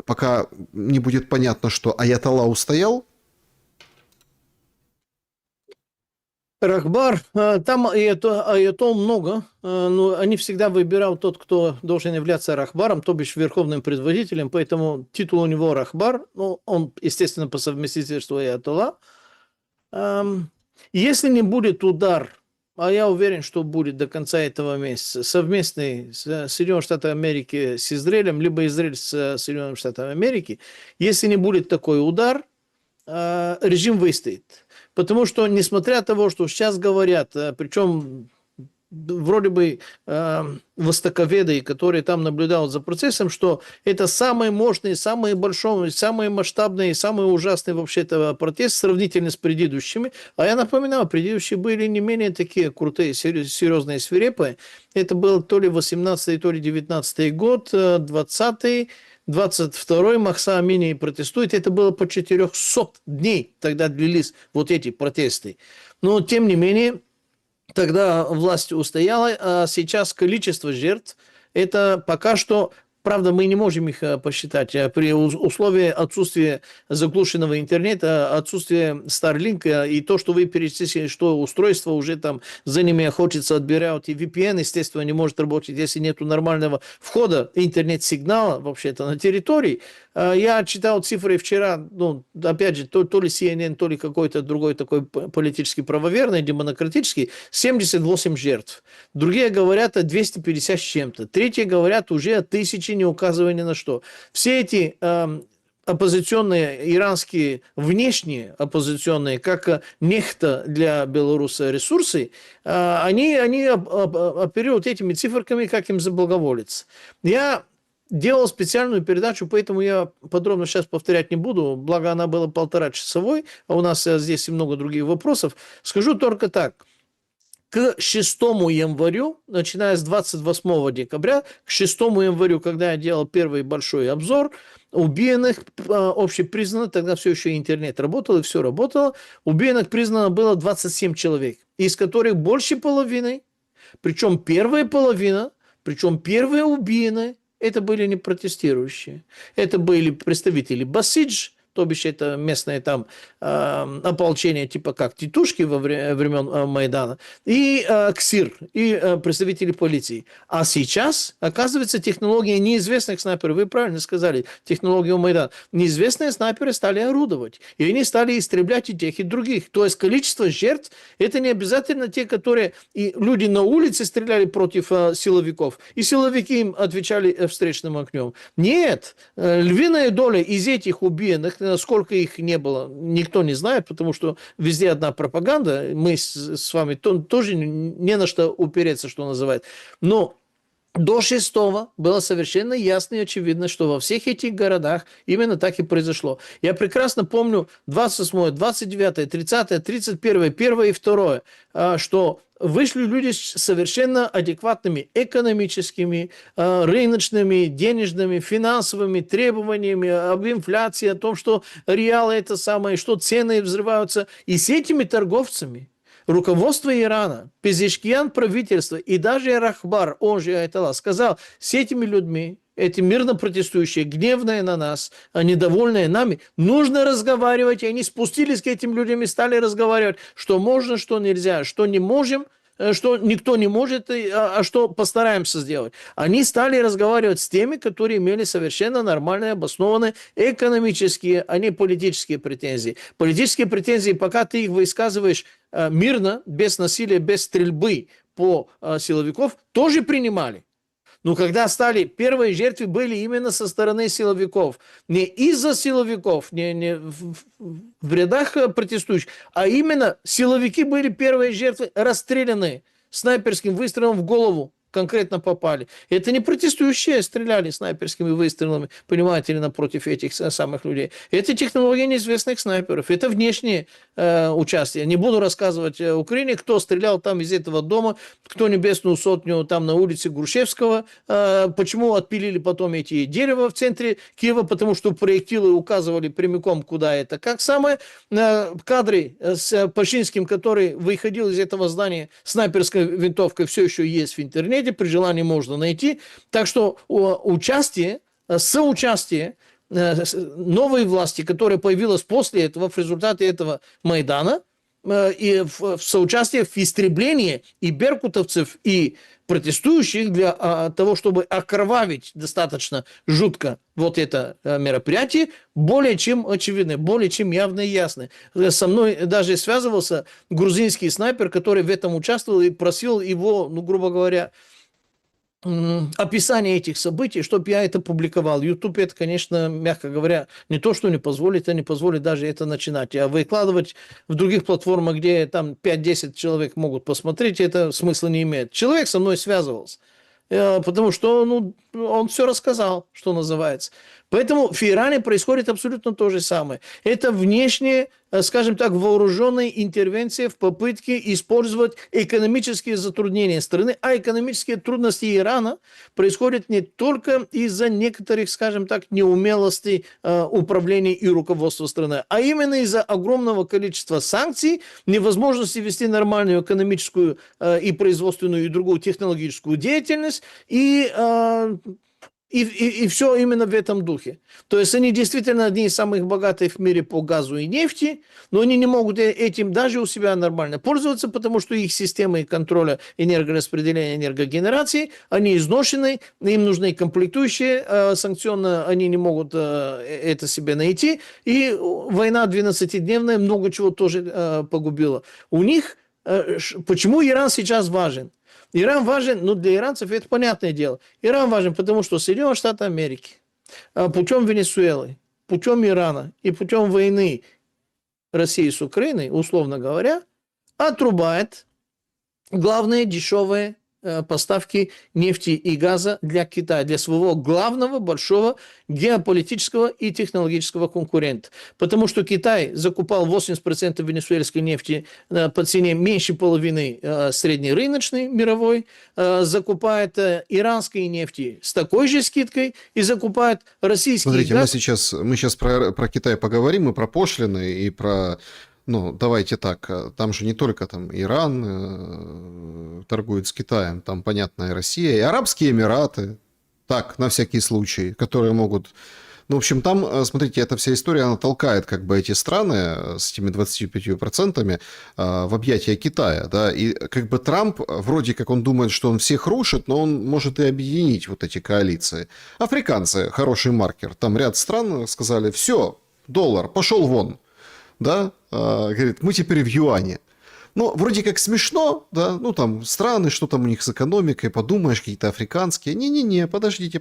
Пока не будет понятно, что аятолла устоял. Рахбар, там аятол много, но они всегда выбирают тот, кто должен являться рахбаром, то бишь верховным предводителем, поэтому титул у него рахбар, ну, он, естественно, по совместительству аятолла. Если не будет удар, а я уверен, что будет до конца этого месяца, совместный с Соединенными Штатами Америки с Израилем, либо Израиль с Соединенными Штатами Америки, если не будет такой удар, режим выстоит. Потому что, несмотря на то, что сейчас говорят, причем вроде бы востоковеды, которые там наблюдают за процессом, что это самый мощный, самый большой, самый масштабный, самый ужасный вообще-то протест сравнительно с предыдущими. А я напоминаю, предыдущие были не менее такие крутые, серьезные, свирепые. Это был то ли 18-й, то ли 19-й год, 20-й, 22-й Махса Амини протестует. Это было по 400 дней, тогда длились вот эти протесты. Но, тем не менее, тогда власть устояла, а сейчас количество жертв, это пока что Правда, мы не можем их посчитать. При условии отсутствия заглушенного интернета, отсутствия Starlink и то, что вы перечислили, что устройство уже там за ними охотятся, отбирают, и VPN, естественно, не может работать, если нет нормального входа интернет-сигнала вообще-то на территории. Я читал цифры вчера, ну, опять же, то ли CNN, то ли какой-то другой такой политически правоверный, демократический, 78 жертв. Другие говорят о 250 с чем-то. Третьи говорят уже о 1000, не указывая ни на что. Все эти оппозиционные иранские, внешние оппозиционные, как нехта для Беларуси ресурсы, они оперируют этими циферками, как им заблаговолится. Я делал специальную передачу, поэтому я подробно сейчас повторять не буду, благо она была 1,5-часовой, а у нас здесь и много других вопросов. Скажу только так. К 6 январю, начиная с 28 декабря, к 6 январю, когда я делал первый большой обзор, убиенных общепризнано, тогда все еще интернет работал, и все работало, убиенных признано было 27 человек, из которых больше половины, причем первая половина, причем первые убиенные, это были не протестирующие. Это были представители Басидж, то бишь это местное там ополчение типа как титушки во времен Майдана, и КСИР, и представители полиции. А сейчас, оказывается, технология неизвестных снайперов, вы правильно сказали, технология Майдана, неизвестные снайперы стали орудовать, и они стали истреблять и тех, и других. То есть количество жертв, это не обязательно те, которые и люди на улице стреляли против силовиков, и силовики им отвечали встречным огнем. Нет, львиная доля из этих убиенных, сколько их не было, никто не знает, потому что везде одна пропаганда. Мы с вами тоже не на что упереться, что называют. Но до 6 было совершенно ясно и очевидно, что во всех этих городах именно так и произошло. Я прекрасно помню 28, 29, 30, 31, 1 и 2, что вышли люди с совершенно адекватными экономическими, рыночными, денежными, финансовыми требованиями об инфляции, о том, что реалы это самое, что цены взрываются. И с этими торговцами руководство Ирана, Пезешкиян правительства и даже Рахбар, он же Айтала, сказал, с этими людьми, эти мирно протестующие, гневные на нас, недовольные нами, нужно разговаривать. И они спустились к этим людям и стали разговаривать, что можно, что нельзя, что не можем, что никто не может, а что постараемся сделать. Они стали разговаривать с теми, которые имели совершенно нормальные, обоснованные экономические, а не политические претензии. Политические претензии, пока ты их высказываешь мирно, без насилия, без стрельбы по силовиков, тоже принимали. Но когда стали, первые жертвы были именно со стороны силовиков. Не из-за силовиков, не в рядах протестующих, а именно силовики были первые жертвы, расстрелянные снайперским выстрелом в голову. Конкретно попали. Это не протестующие стреляли снайперскими выстрелами, понимаете ли, напротив этих самых людей. Это технология неизвестных снайперов. Это внешнее участие. Не буду рассказывать Украине, кто стрелял там из этого дома, кто Небесную сотню там на улице Грушевского, почему отпилили потом эти дерева в центре Киева, потому что проектилы указывали прямиком, куда это. Как самое кадры с Пашинским, который выходил из этого здания снайперской винтовкой, все еще есть в интернете, при желании можно найти. Так что участие, соучастие новой власти, которая появилась после этого, в результате этого Майдана, и в соучастие в истреблении и беркутовцев, и протестующих для того, чтобы окровавить достаточно жутко вот это мероприятие, более чем очевидно, более чем явно и ясно. Со мной даже связывался грузинский снайпер, который в этом участвовал и просил его, ну, грубо говоря, описание этих событий, чтобы я это публиковал. YouTube это, конечно, мягко говоря, не то, что не позволит, а не позволит даже это начинать. А выкладывать в других платформах, где там 5-10 человек могут посмотреть, это смысла не имеет. Человек со мной связывался, потому что он все рассказал, что называется. Поэтому в Иране происходит абсолютно то же самое. Это внешняя, скажем так, вооруженная интервенция в попытке использовать экономические затруднения страны, а экономические трудности Ирана происходят не только из-за некоторых, скажем так, неумелостей управления и руководства страны, а именно из-за огромного количества санкций, невозможности вести нормальную экономическую и производственную и другую технологическую деятельность, и и все именно в этом духе. То есть они действительно одни из самых богатых в мире по газу и нефти, но они не могут этим даже у себя нормально пользоваться, потому что их системы контроля энергораспределения, энергогенерации, они изношены, им нужны комплектующие, санкционно они не могут это себе найти, и война 12-дневная много чего тоже погубила. У них, почему Иран сейчас важен? Иран важен, ну для иранцев это понятное дело. Иран важен, потому что Соединенные Штаты Америки путем Венесуэлы, путем Ирана и путем войны России с Украиной, условно говоря, отрубает главные дешевые поставки нефти и газа для Китая, для своего главного большого геополитического и технологического конкурента. Потому что Китай закупал 80% венесуэльской нефти по цене меньше половины среднерыночной мировой, закупает иранской нефти с такой же скидкой и закупает российский Смотрите, газ. мы сейчас про Китай поговорим, и про пошлины, и про... Ну, давайте так, там же не только там Иран торгует с Китаем, там, понятно, и Россия, и Арабские Эмираты, так, на всякий случай, которые могут... Ну, в общем, там, смотрите, эта вся история, она толкает как бы эти страны с этими 25% в объятия Китая, да, и как бы Трамп, вроде как он думает, что он всех рушит, но он может и объединить вот эти коалиции. Африканцы, хороший маркер, там ряд стран сказали, все, доллар, пошел вон. Да, говорит, мы теперь в юане. Ну, вроде как смешно, да, ну, там, страны, что там у них с экономикой, подумаешь, какие-то африканские. Не-не-не, подождите,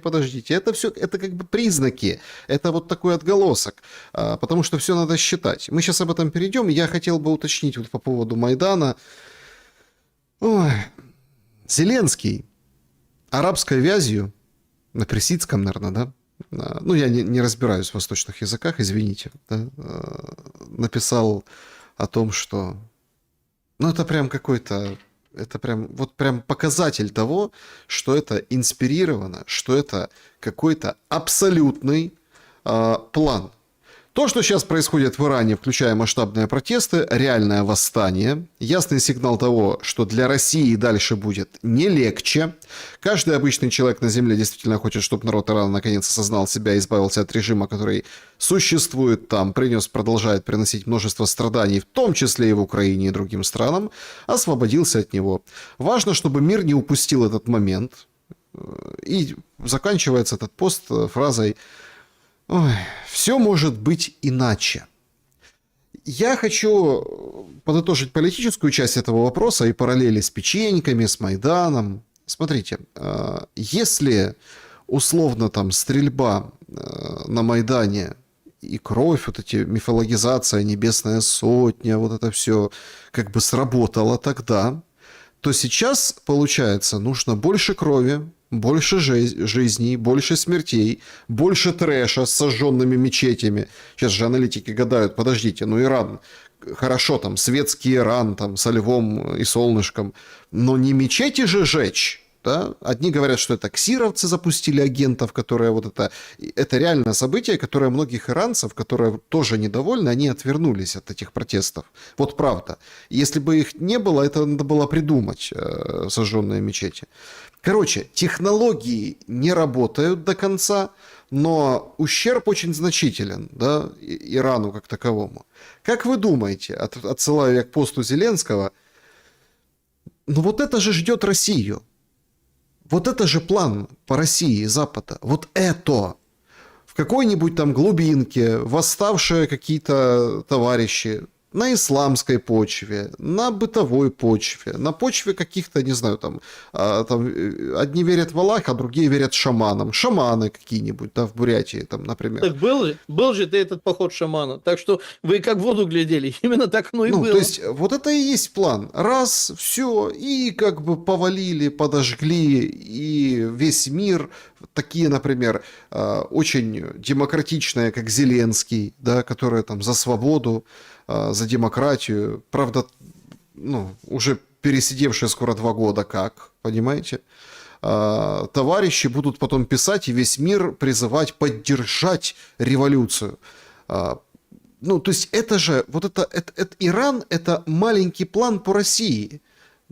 это все, это как бы признаки, это вот такой отголосок, потому что все надо считать. Мы сейчас об этом перейдем, я хотел бы уточнить вот по поводу Майдана. Ой, Зеленский арабской вязью, на персидском, наверное, да, ну, я не разбираюсь в восточных языках, извините, да, написал о том, что, ну, это прям какой-то, это прям, вот прям показатель того, что это инспирировано, что это какой-то абсолютный план. То, что сейчас происходит в Иране, включая масштабные протесты, реальное восстание, ясный сигнал того, что для России дальше будет не легче. Каждый обычный человек на земле действительно хочет, чтобы народ Ирана наконец осознал себя и избавился от режима, который существует там, продолжает приносить множество страданий, в том числе и в Украине и другим странам, освободился от него. Важно, чтобы мир не упустил этот момент. И заканчивается этот пост фразой: «Ой, все может быть иначе». Я хочу подытожить политическую часть этого вопроса и параллели с печеньками, с Майданом. Смотрите, если условно там стрельба на Майдане и кровь, вот эти мифологизация, небесная сотня, вот это все как бы сработало тогда, то сейчас, получается, нужно больше крови, больше жизней, больше смертей, больше трэша с сожженными мечетями. Сейчас же аналитики гадают, подождите, ну Иран, хорошо, там, светский Иран, там, со львом и солнышком, но не мечети же жечь. Да? Одни говорят, что это ксировцы запустили агентов, которые вот это реальное событие, которое многих иранцев, которые тоже недовольны, они отвернулись от этих протестов. Вот правда. Если бы их не было, это надо было придумать, сожженные мечети. Короче, технологии не работают до конца, но ущерб очень значителен, да, Ирану как таковому. Как вы думаете, отсылаю я к посту Зеленского, ну вот это же ждет Россию. Вот это же план по России, Запада. Вот это. В какой-нибудь там глубинке восставшие какие-то товарищи на исламской почве, на бытовой почве, на почве каких-то, не знаю, там одни верят в Аллаха, а другие верят шаманам. Шаманы какие-нибудь, да, в Бурятии, там, например. Так был же ты этот поход шамана. Так что вы как в воду глядели. Именно так оно и было. То есть, вот это и есть план. Раз, все, и как бы повалили, подожгли, и весь мир, такие, например, очень демократичные, как Зеленский, да, которые там за свободу, за демократию, правда, ну, уже пересидевшие скоро 2 года, как, понимаете? Товарищи будут потом писать и весь мир призывать поддержать революцию. Ну, то есть это же, вот это Иран, это маленький план по России.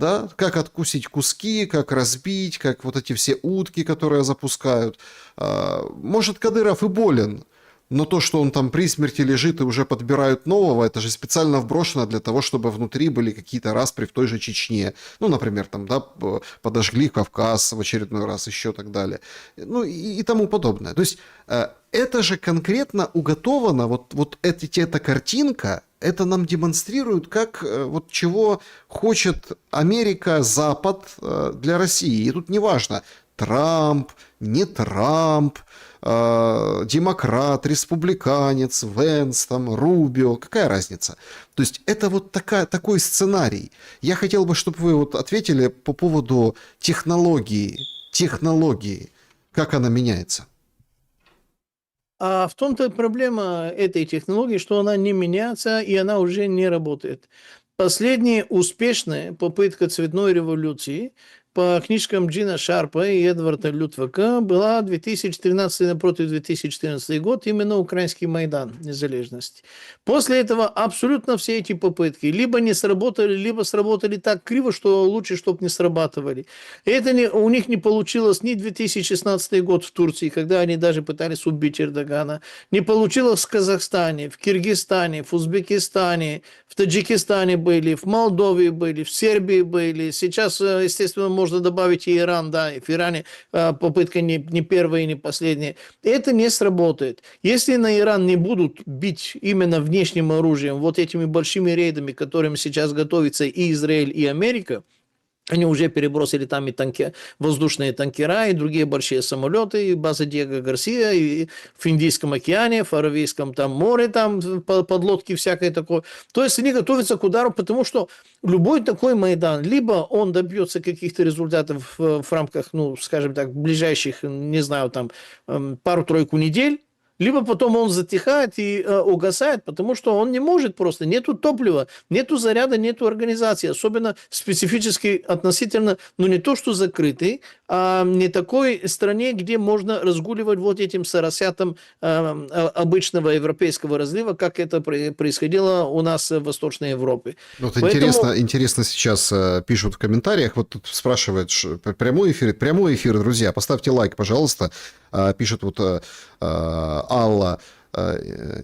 да, как откусить куски, как разбить, как вот эти все утки, которые запускают. Может, Кадыров и болен, но то, что он там при смерти лежит и уже подбирают нового, это же специально вброшено для того, чтобы внутри были какие-то распри в той же Чечне. Ну, например, там, да, подожгли Кавказ в очередной раз, еще так далее. Ну, и тому подобное. То есть, это же конкретно уготовано, вот эта картинка, это нам демонстрирует, как вот чего хочет Америка, Запад для России. И тут неважно, Трамп, не Трамп, демократ, республиканец, Венс, там, Рубио, какая разница? То есть это вот такой сценарий. Я хотел бы, чтобы вы вот ответили по поводу технологии, как она меняется. А в том-то и проблема этой технологии, что она не меняется и она уже не работает. Последняя успешная попытка цветной революции по книжкам Джина Шарпа и Эдварда Лютвика была 2013 напротив 2014 год, именно украинский Майдан незалежности. После этого абсолютно все эти попытки либо не сработали, либо сработали так криво, что лучше, чтобы не срабатывали. У них не получилось ни 2016 год в Турции, когда они даже пытались убить Эрдогана, не получилось в Казахстане, в Киргизстане, в Узбекистане, в Таджикистане были, в Молдове были, в Сербии были. Сейчас, естественно, можно добавить и Иран, да, и в Иране попытка не первая и не последняя. Это не сработает. Если на Иран не будут бить именно внешним оружием, вот этими большими рейдами, которым сейчас готовится и Израиль, и Америка, они уже перебросили там и воздушные танкера, и другие большие самолеты, и база Диего Гарсия, и в Индийском океане, в Аравийском там море, там подлодки всякое такое. То есть они готовятся к удару, потому что любой такой Майдан, либо он добьется каких-то результатов в рамках, ну, скажем так, ближайших, не знаю, там, пару-тройку недель, либо потом он затихает и угасает, потому что он не может просто. Нету топлива, нету заряда, нету организации. Особенно специфически относительно, ну не то что закрытый, а не такой стране, где можно разгуливать вот этим соросятам обычного европейского разлива, как это происходило у нас в Восточной Европе. Вот Поэтому... интересно сейчас пишут в комментариях, вот тут спрашивают, прямой эфир, друзья, поставьте лайк, пожалуйста. Пишет вот Алла,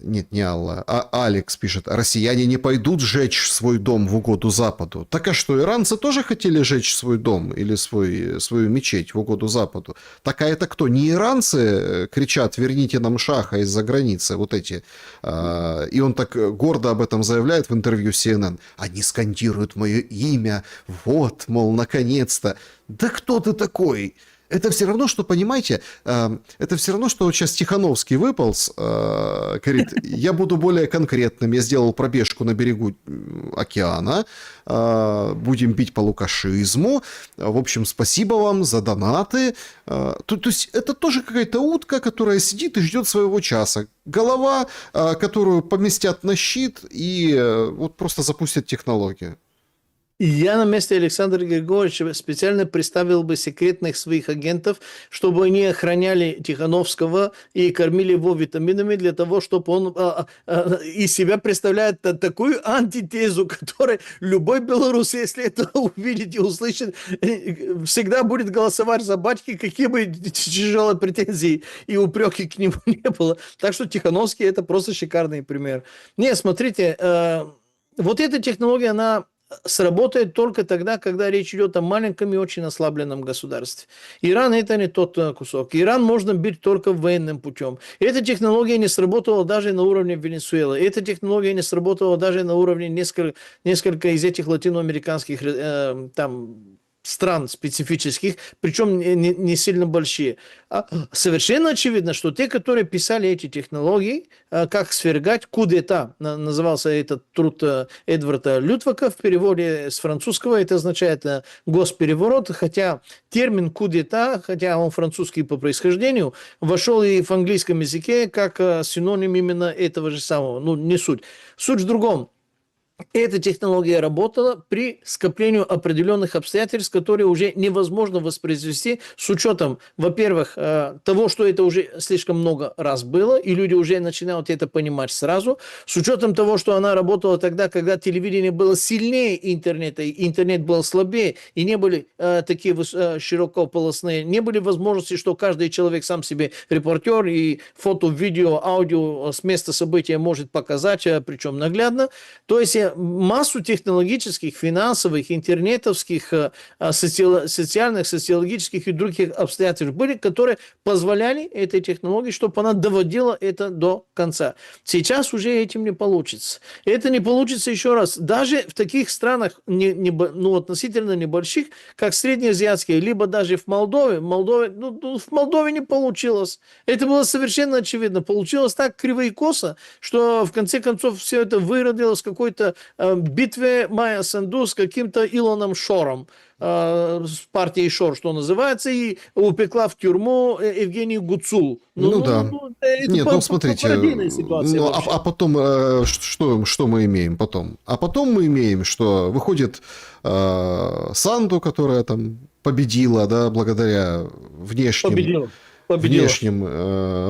нет, не Алла, а Алекс пишет: россияне не пойдут сжечь свой дом в угоду Западу. Так а что, иранцы тоже хотели сжечь свой дом или свою мечеть в угоду Западу? Так а это кто? Не иранцы кричат: верните нам шаха из-за границы, вот эти. И он так гордо об этом заявляет в интервью CNN. Они скандируют мое имя, вот, мол, наконец-то. Да кто ты такой? Это все равно, что, понимаете, это все равно, что вот сейчас Тихановский выполз, говорит: я буду более конкретным, я сделал пробежку на берегу океана, будем бить по лукашизму, в общем, спасибо вам за донаты. То есть это тоже какая-то утка, которая сидит и ждет своего часа. Голова, которую поместят на щит и вот просто запустят технологию. Я на месте Александра Григорьевича специально представил бы секретных своих агентов, чтобы они охраняли Тихановского и кормили его витаминами для того, чтобы он из себя представляет такую антитезу, которой любой белорус, если это увидит и услышит, всегда будет голосовать за батьки, какие бы тяжелые претензии и упреки к нему не было. Так что Тихановский – это просто шикарный пример. Не, смотрите, вот эта технология, она сработает только тогда, когда речь идет о маленьком и очень ослабленном государстве. Иран – это не тот кусок. Иран можно бить только военным путем. Эта технология не сработала даже на уровне Венесуэлы. Эта технология не сработала даже на уровне несколько из этих латиноамериканских стран специфических, причем не сильно большие. Совершенно очевидно, что те, которые писали эти технологии, как свергать кудета, назывался этот труд Эдварда Лютвика, в переводе с французского это означает госпереворот, хотя термин кудета, хотя он французский по происхождению, вошел и в английском языке как синоним именно этого же самого. Ну, не суть. Суть в другом. эта технология работала при скоплении определенных обстоятельств, которые уже невозможно воспроизвести с учетом, во-первых, того, что это уже слишком много раз было, и люди уже начинают это понимать сразу, с учетом того, что она работала тогда, когда телевидение было сильнее интернета, и интернет был слабее, и не были такие широкополосные, не были возможности, что каждый человек сам себе репортер, и фото, видео, аудио с места события может показать, причем наглядно. То есть массу технологических, финансовых, интернетовских, социальных, социологических и других обстоятельств были, которые позволяли этой технологии, чтобы она доводила это до конца. Сейчас уже этим не получится. Это не получится еще раз. Даже в таких странах, относительно небольших, как среднеазиатские, либо даже в Молдове, в Молдове не получилось. Это было совершенно очевидно. Получилось так криво и косо, что в конце концов все это выродилось в какой-то битве Майя Санду с каким-то Илоном Шором, с партией Шор, что называется, и упекла в тюрьму Евгению Гуцул. Да. Это Нет, смотрите, пародийная ситуация вообще. а потом что мы имеем потом? А потом мы имеем, что выходит Санду, которая там победила, да, благодаря внешним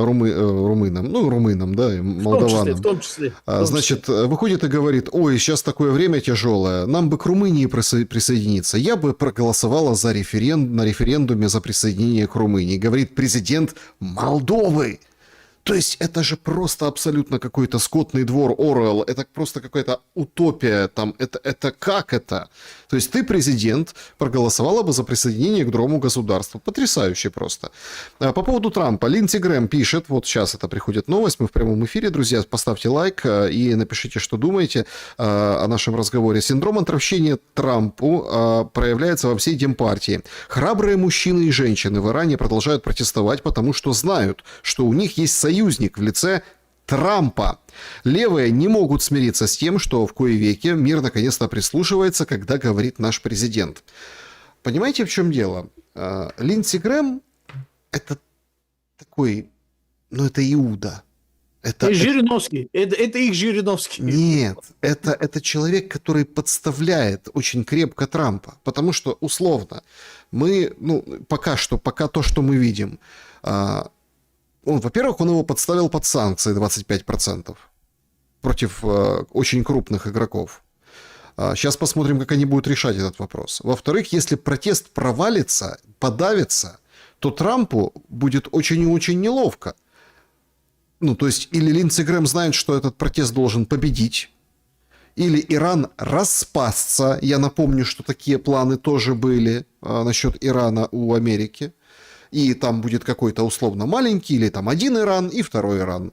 румынам, румынам, да, и молдаванам. В том числе. Значит, выходит и говорит: ой, сейчас такое время тяжелое, нам бы к Румынии присоединиться. Я бы проголосовала на референдуме за присоединение к Румынии, говорит президент Молдовы. То есть это же просто абсолютно какой-то скотный двор Оруэлл, это просто какая-то утопия, там, это как это? То есть ты, президент, проголосовала бы за присоединение к другому государству. Потрясающе просто. По поводу Трампа. Линдси Грэм пишет, вот сейчас это приходит новость, мы в прямом эфире, друзья, поставьте лайк и напишите, что думаете о нашем разговоре. Синдром отвращения Трампу проявляется во всей Демпартии. Храбрые мужчины и женщины в Иране продолжают протестовать, потому что знают, что у них есть союзник в лице Трампа. Левые не могут смириться с тем, что в кои веки мир наконец-то прислушивается, когда говорит наш президент. Понимаете, в чем дело? Линдси Грэм – это такой, это Иуда. Это Жириновский. Это их Жириновский. Нет, это человек, который подставляет очень крепко Трампа. Потому что, условно, мы, пока то, что мы видим, во-первых, он его подставил под санкции 25% против очень крупных игроков. Сейчас посмотрим, как они будут решать этот вопрос. Во-вторых, если протест провалится, подавится, то Трампу будет очень и очень неловко. То есть, или Линдси Грэм знает, что этот протест должен победить, или Иран распасться. Я напомню, что такие планы тоже были насчет Ирана у Америки. И там будет какой-то условно маленький, или там один Иран и второй Иран.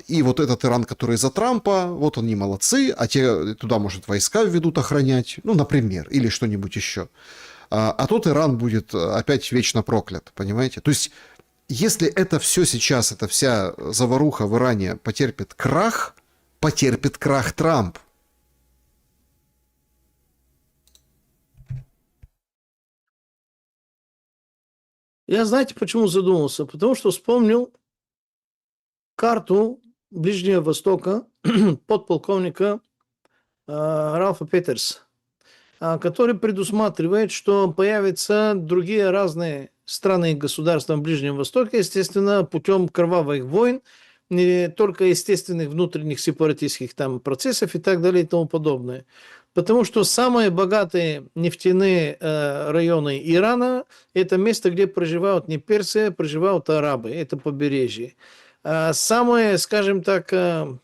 И вот этот Иран, который за Трампа, вот они молодцы, а те туда, может, войска введут охранять, например, или что-нибудь еще. А тот Иран будет опять вечно проклят, понимаете? То есть, если это все сейчас, эта вся заваруха в Иране потерпит крах Трамп. Я, знаете, почему задумался? Потому что вспомнил карту Ближнего Востока подполковника Ральфа Петерса, который предусматривает, что появятся другие разные страны и государства на Ближнем Востоке, естественно, путем кровавых войн, не только естественных внутренних сепаратистских там процессов и так далее и тому подобное. Потому что самые богатые нефтяные районы Ирана – это место, где проживают не персы, а проживают арабы, это побережье. Самое, скажем так, там,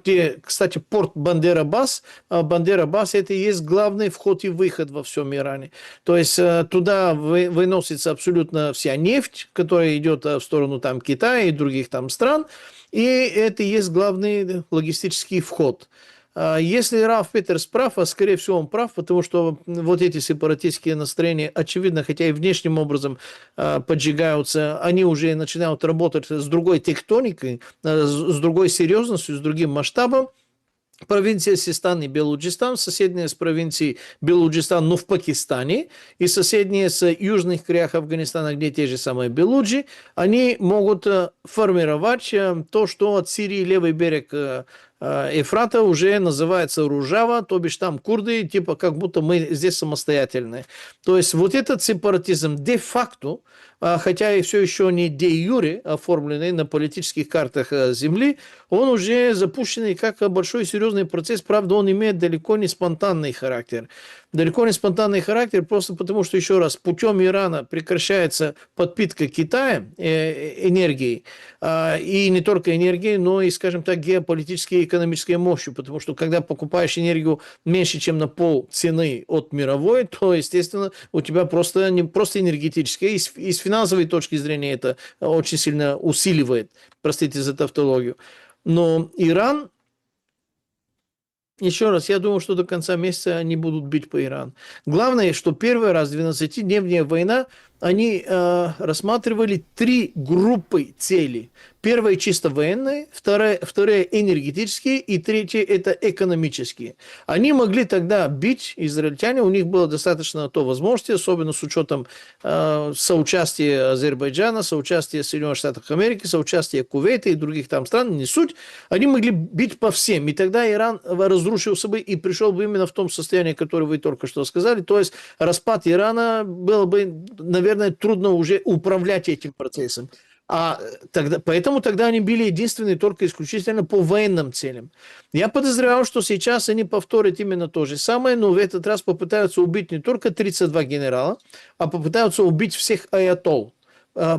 где, кстати, порт Бандер-Аббас, Бандер-Аббас – это и есть главный вход и выход во всем Иране. То есть туда выносится абсолютно вся нефть, которая идет в сторону там Китая и других там стран, и это и есть главный логистический вход. Если Ральф Петерс прав, а скорее всего он прав, потому что вот эти сепаратистские настроения, очевидно, хотя и внешним образом поджигаются, они уже начинают работать с другой тектоникой, с другой серьезностью, с другим масштабом. Провинция Систан и Белуджистан, соседняя с провинцией Белуджистан, но в Пакистане, и соседние с южных краях Афганистана, где те же самые Белуджи, они могут формировать то, что от Сирии левый берег Ефрата уже называется Ружава, то бишь там курды, типа как будто мы здесь самостоятельные. То есть вот этот сепаратизм де-факто, хотя и все еще не де-юре оформленный на политических картах земли, он уже запущенный как большой серьезный процесс. Правда, он имеет далеко не спонтанный характер. Далеко не спонтанный характер просто потому, что, еще раз, путем Ирана прекращается подпитка Китая энергией, и не только энергией, но и, скажем так, геополитической и экономической мощью, потому что, когда покупаешь энергию меньше, чем на пол цены от мировой, то, естественно, у тебя просто не просто энергетическая, и с финансовой точки зрения это очень сильно усиливает, простите за тавтологию. Но Иран, еще раз, я думаю, что до конца месяца они будут бить по Ирану. Главное, что первый раз 12-дневная война, они рассматривали 3 группы целей. Первая чисто военная, вторая энергетические, и третья это экономические. Они могли тогда бить израильтяне, у них было достаточно на то возможности, особенно с учетом соучастия Азербайджана, соучастия Соединенных Штатов Америки, соучастия Кувейта и других там стран, не суть. Они могли бить по всем, и тогда Иран разрушился бы и пришел бы именно в том состоянии, которое вы только что сказали, то есть распад Ирана было бы, наверное, трудно уже управлять этим процессом. Поэтому тогда они били единственные только исключительно по военным целям. Я подозреваю, что сейчас они повторят именно то же самое, но в этот раз попытаются убить не только 32 генерала, а попытаются убить всех аятол,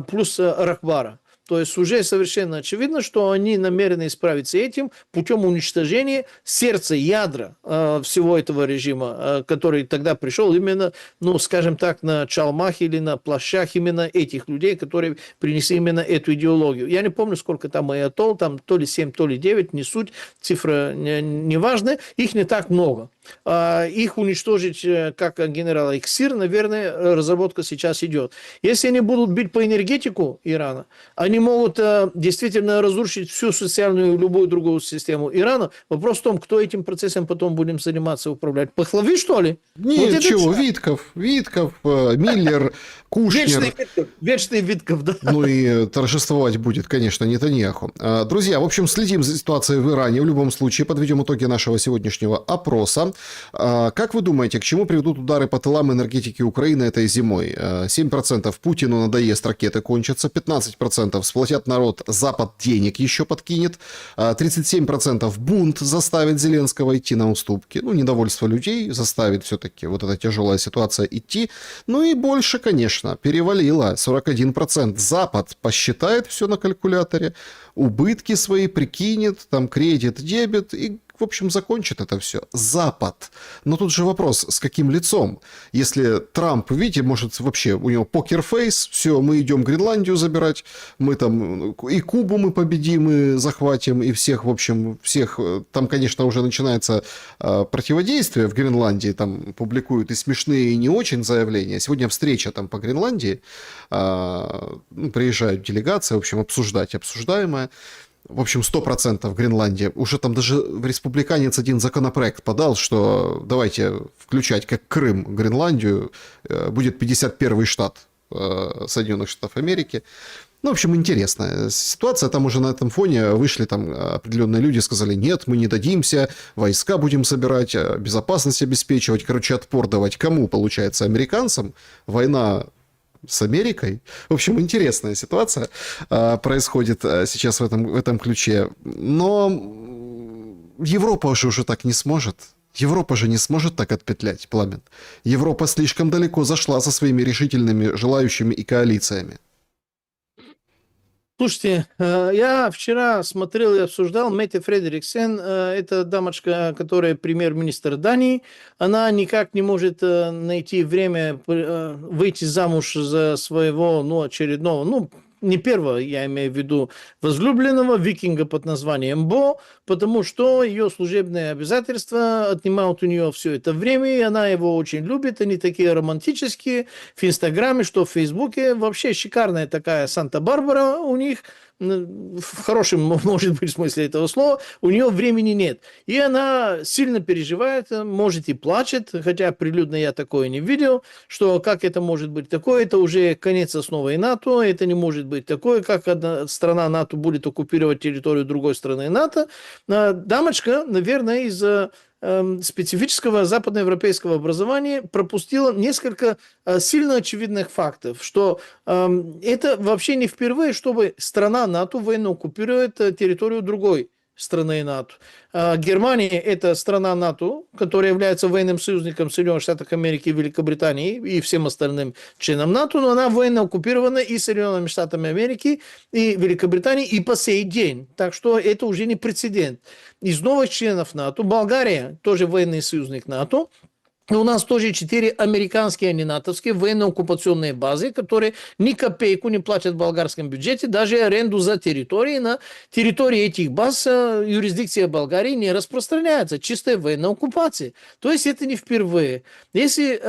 плюс Рахбара. То есть уже совершенно очевидно, что они намерены справиться этим путем уничтожения сердца, ядра всего этого режима, который тогда пришел именно, ну, скажем так, на чалмах или на плащах именно этих людей, которые принесли именно эту идеологию. Я не помню, сколько там аятол, там то ли 7, то ли 9, не суть, цифра не важна, их не так много. Их уничтожить как генерала Иксир, наверное, разработка сейчас идет. Если они будут бить по энергетику Ирана, они могут действительно разрушить всю социальную и любую другую систему Ирана. Вопрос в том, кто этим процессом потом будем заниматься, управлять. Пахлави, что ли? Нет, вот чего, Витков, Миллер, Кушнер. Вечный Витков, да. Ну и торжествовать будет, конечно, Нетаньяху. Друзья, в общем, следим за ситуацией в Иране. В любом случае, подведем итоги нашего сегодняшнего опроса. Как вы думаете, к чему приведут удары по тылам энергетики Украины этой зимой? 7% Путину надоест, ракеты кончатся, 15% сплотят народ, Запад денег еще подкинет, 37% бунт заставит Зеленского идти на уступки. Ну, недовольство людей заставит все-таки вот эта тяжелая ситуация идти. Ну и больше, конечно, перевалило, 41%. Запад посчитает все на калькуляторе, убытки свои прикинет, там кредит, дебет и, в общем, закончит это все. Запад. Но тут же вопрос, с каким лицом? Если Трамп, видите, может вообще, у него покерфейс, все, мы идем Гренландию забирать, мы там и Кубу мы победим, и захватим, и всех, в общем, всех, там, конечно, уже начинается противодействие в Гренландии, там публикуют и смешные, и не очень заявления. Сегодня встреча там по Гренландии, приезжают делегации, в общем, обсуждать обсуждаемое. В общем, 100% Гренландия. Уже там даже республиканец один законопроект подал, что давайте включать как Крым Гренландию, будет 51-й штат Соединенных Штатов Америки. Ну, в общем, интересная ситуация. Там уже на этом фоне вышли там определенные люди, сказали, нет, мы не дадимся, войска будем собирать, безопасность обеспечивать, короче, отпор давать. Кому, получается, американцам? Война с Америкой. В общем, интересная ситуация происходит сейчас в этом ключе. Но Европа уже так не сможет. Европа же не сможет так отпетлять, Пламен. Европа слишком далеко зашла со своими решительными желающими и коалициями. Слушайте, я вчера смотрел и обсуждал Метте Фредериксен, это дамочка, которая премьер-министр Дании, она никак не может найти время выйти замуж за своего, очередного, не первого, я имею в виду, возлюбленного викинга под названием Бо, потому что ее служебные обязательства отнимают у нее все это время, и она его очень любит, они такие романтические, в Инстаграме, что в Фейсбуке, вообще шикарная такая Санта-Барбара у них, в хорошем, может быть, смысле этого слова, у нее времени нет. И она сильно переживает, может и плачет, хотя прилюдно я такое не видел, что как это может быть такое, это уже конец основы НАТО, это не может быть такое, как одна страна НАТО будет оккупировать территорию другой страны НАТО. Дамочка, наверное, из-за специфического западноевропейского образования пропустила несколько сильно очевидных фактов, что это вообще не впервые, чтобы страна НАТО военно оккупирует территорию другой страны НАТО. Германия – это страна НАТО, которая является военным союзником Соединенных Штатов Америки, Великобритании и всем остальным членам НАТО, но она военно оккупирована и Соединенными Штатами Америки, и Великобританией и по сей день. Так что это уже не прецедент. Из новых членов НАТО Болгария, тоже военный союзник НАТО, у нас тоже 4 американские, а не натовские военно-оккупационные базы, которые ни копейку не платят в болгарском бюджете, даже аренду за территории. На территории этих баз юрисдикция Болгарии не распространяется, чистая военная оккупация. То есть это не впервые. Если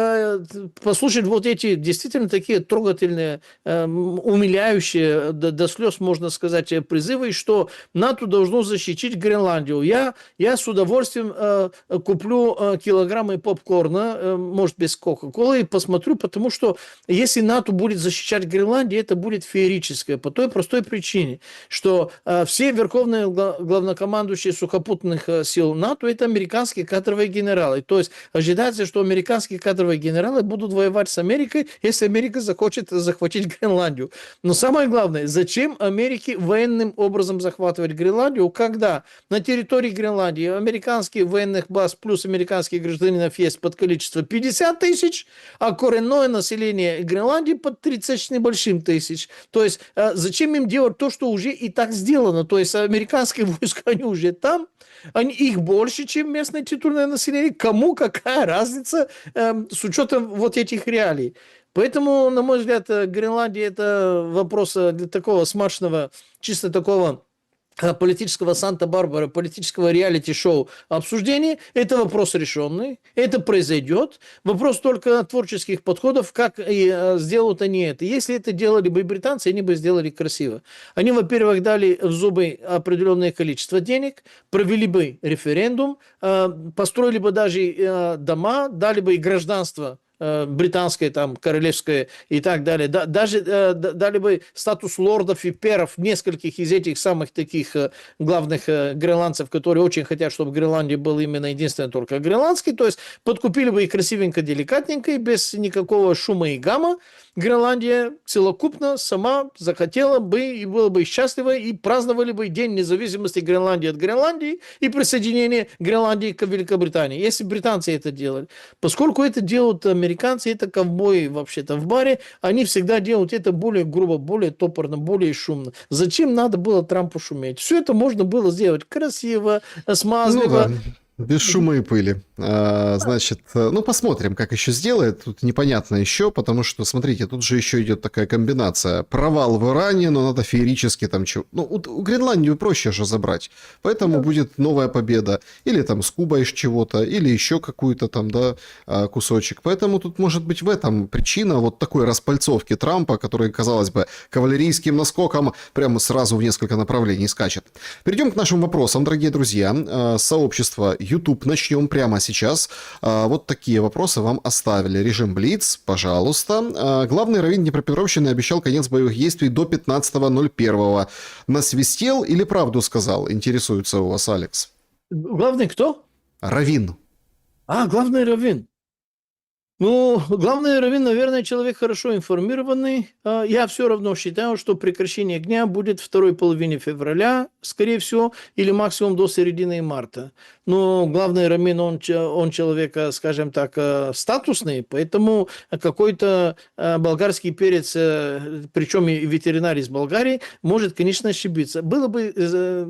послушать вот эти действительно такие трогательные, умиляющие до слез, можно сказать, призывы, что НАТО должно защитить Гренландию. Я с удовольствием куплю килограммы попкорна, может, без Кока-Колы, и посмотрю, потому что если НАТО будет защищать Гренландию, это будет феерическое, по той простой причине, что все верховные главнокомандующие сухопутных сил НАТО – это американские кадровые генералы. То есть ожидается, что американские кадровые генералы будут воевать с Америкой, если Америка захочет захватить Гренландию. Но самое главное, зачем Америке военным образом захватывать Гренландию, когда на территории Гренландии американских военных баз плюс американских гражданинов есть под количество 50 тысяч, а коренное население Гренландии под 30 с небольшим тысяч. То есть зачем им делать то, что уже и так сделано? То есть американские войска, они уже там, их больше, чем местное титульное население. Кому какая разница с учетом вот этих реалий? Поэтому, на мой взгляд, Гренландия – это вопрос для такого смачного, чисто такого политического Санта-Барбара, политического реалити-шоу обсуждения. Это вопрос решенный, это произойдет. Вопрос только творческих подходов, как сделают они это. Если это делали бы британцы, они бы сделали красиво. Они, во-первых, дали в зубы определенное количество денег, провели бы референдум, построили бы даже дома, дали бы и гражданство британское, там, королевское и так далее. Даже дали бы статус лордов и перов нескольких из этих самых таких главных гренландцев, которые очень хотят, чтобы Гренландия был именно единственный только гренландский. То есть подкупили бы их красивенько, деликатненько, и без никакого шума и гамма. Гренландия целокупно сама захотела бы и была бы счастлива, и праздновали бы День независимости Гренландии от Гренландии и присоединение Гренландии к Великобритании, если британцы это делали. Поскольку это делают американцы, это ковбои вообще-то в баре, они всегда делают это более грубо, более топорно, более шумно. Зачем надо было Трампу шуметь? Все это можно было сделать красиво, смазливо. Ну да. Без шума и пыли. Значит, ну посмотрим, как еще сделает. Тут непонятно еще, потому что, смотрите, тут же еще идет такая комбинация. Провал в Иране, но надо феерически там чего. Ну, у Гренландию проще же забрать. Поэтому будет новая победа. Или там с Кубой чего-то, или еще какую-то там, да, кусочек. Поэтому тут может быть в этом причина вот такой распальцовки Трампа, который, казалось бы, кавалерийским наскоком прямо сразу в несколько направлений скачет. Перейдем к нашим вопросам, дорогие друзья. Сообщество YouTube. Начнем прямо сейчас. Вот такие вопросы вам оставили. Режим Блиц, пожалуйста. Главный раввин Днепропетровщины обещал конец боевых действий до 15.01. Насвистел или правду сказал? Интересуется у вас Алекс. Главный кто? Раввин. Главный раввин. Ну, главный раввин, наверное, человек хорошо информированный. Я все равно считаю, что прекращение огня будет в второй половине февраля, скорее всего, или максимум до середины марта. Но главный раввин, он человек, скажем так, статусный, поэтому какой-то болгарский перец, причем и ветеринар из Болгарии, может, конечно, ошибиться. Было бы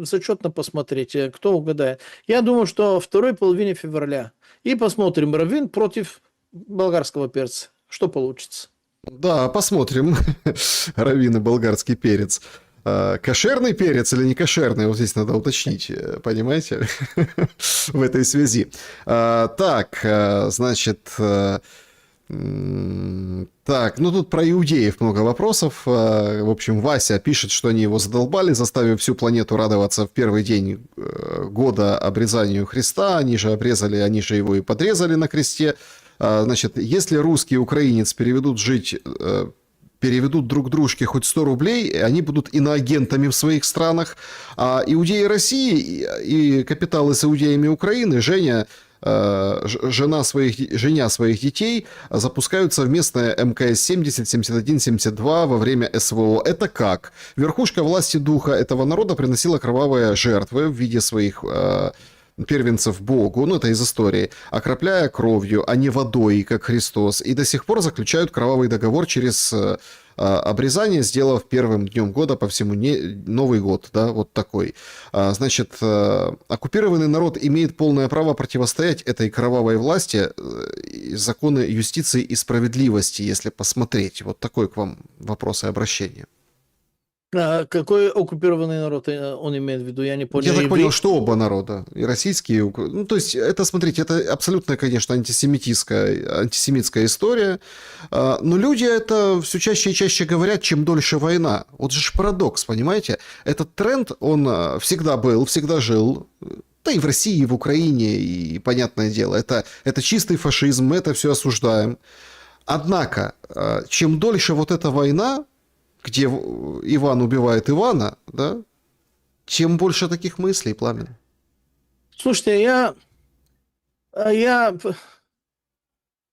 зачетно посмотреть, кто угадает. Я думаю, что в второй половине февраля. И посмотрим, раввин против болгарского перца. Что получится? Да, посмотрим. Раввин и болгарский перец. Кошерный перец или не кошерный? Вот здесь надо уточнить, понимаете? В этой связи. Так, значит... Так, ну тут про иудеев много вопросов. В общем, Вася пишет, что они его задолбали, заставив всю планету радоваться в первый день года обрезанию Христа. Они же обрезали, они же его и подрезали на кресте. Значит, если русский и украинец переведут друг дружке хоть 100 рублей, они будут иноагентами в своих странах. А иудеи России и капиталы с иудеями Украины, женя своих детей запускают совместное МКС-70, 71, 72 во время СВО. Это как? Верхушка власти духа этого народа приносила кровавые жертвы в виде своих первенцев Богу, ну это из истории, окропляя кровью, а не водой, как Христос, и до сих пор заключают кровавый договор через обрезание, сделав первым днем года по всему Новый год, да, вот такой. Значит, оккупированный народ имеет полное право противостоять этой кровавой власти, законы юстиции и справедливости, если посмотреть. Вот такой к вам вопрос и обращение. А какой оккупированный народ он имеет в виду? Я не понял. Я так понял, что оба народа, и российские, и украинские. Ну, то есть, это, смотрите, это абсолютно, конечно, антисемитская история, но люди это все чаще и чаще говорят, чем дольше война. Вот же парадокс, понимаете? Этот тренд, он всегда был, всегда жил, да и в России, и в Украине, и понятное дело, это чистый фашизм, мы это все осуждаем. Однако, чем дольше вот эта война, где Иван убивает Ивана, да, тем больше таких мыслей, Пламен. Слушайте, я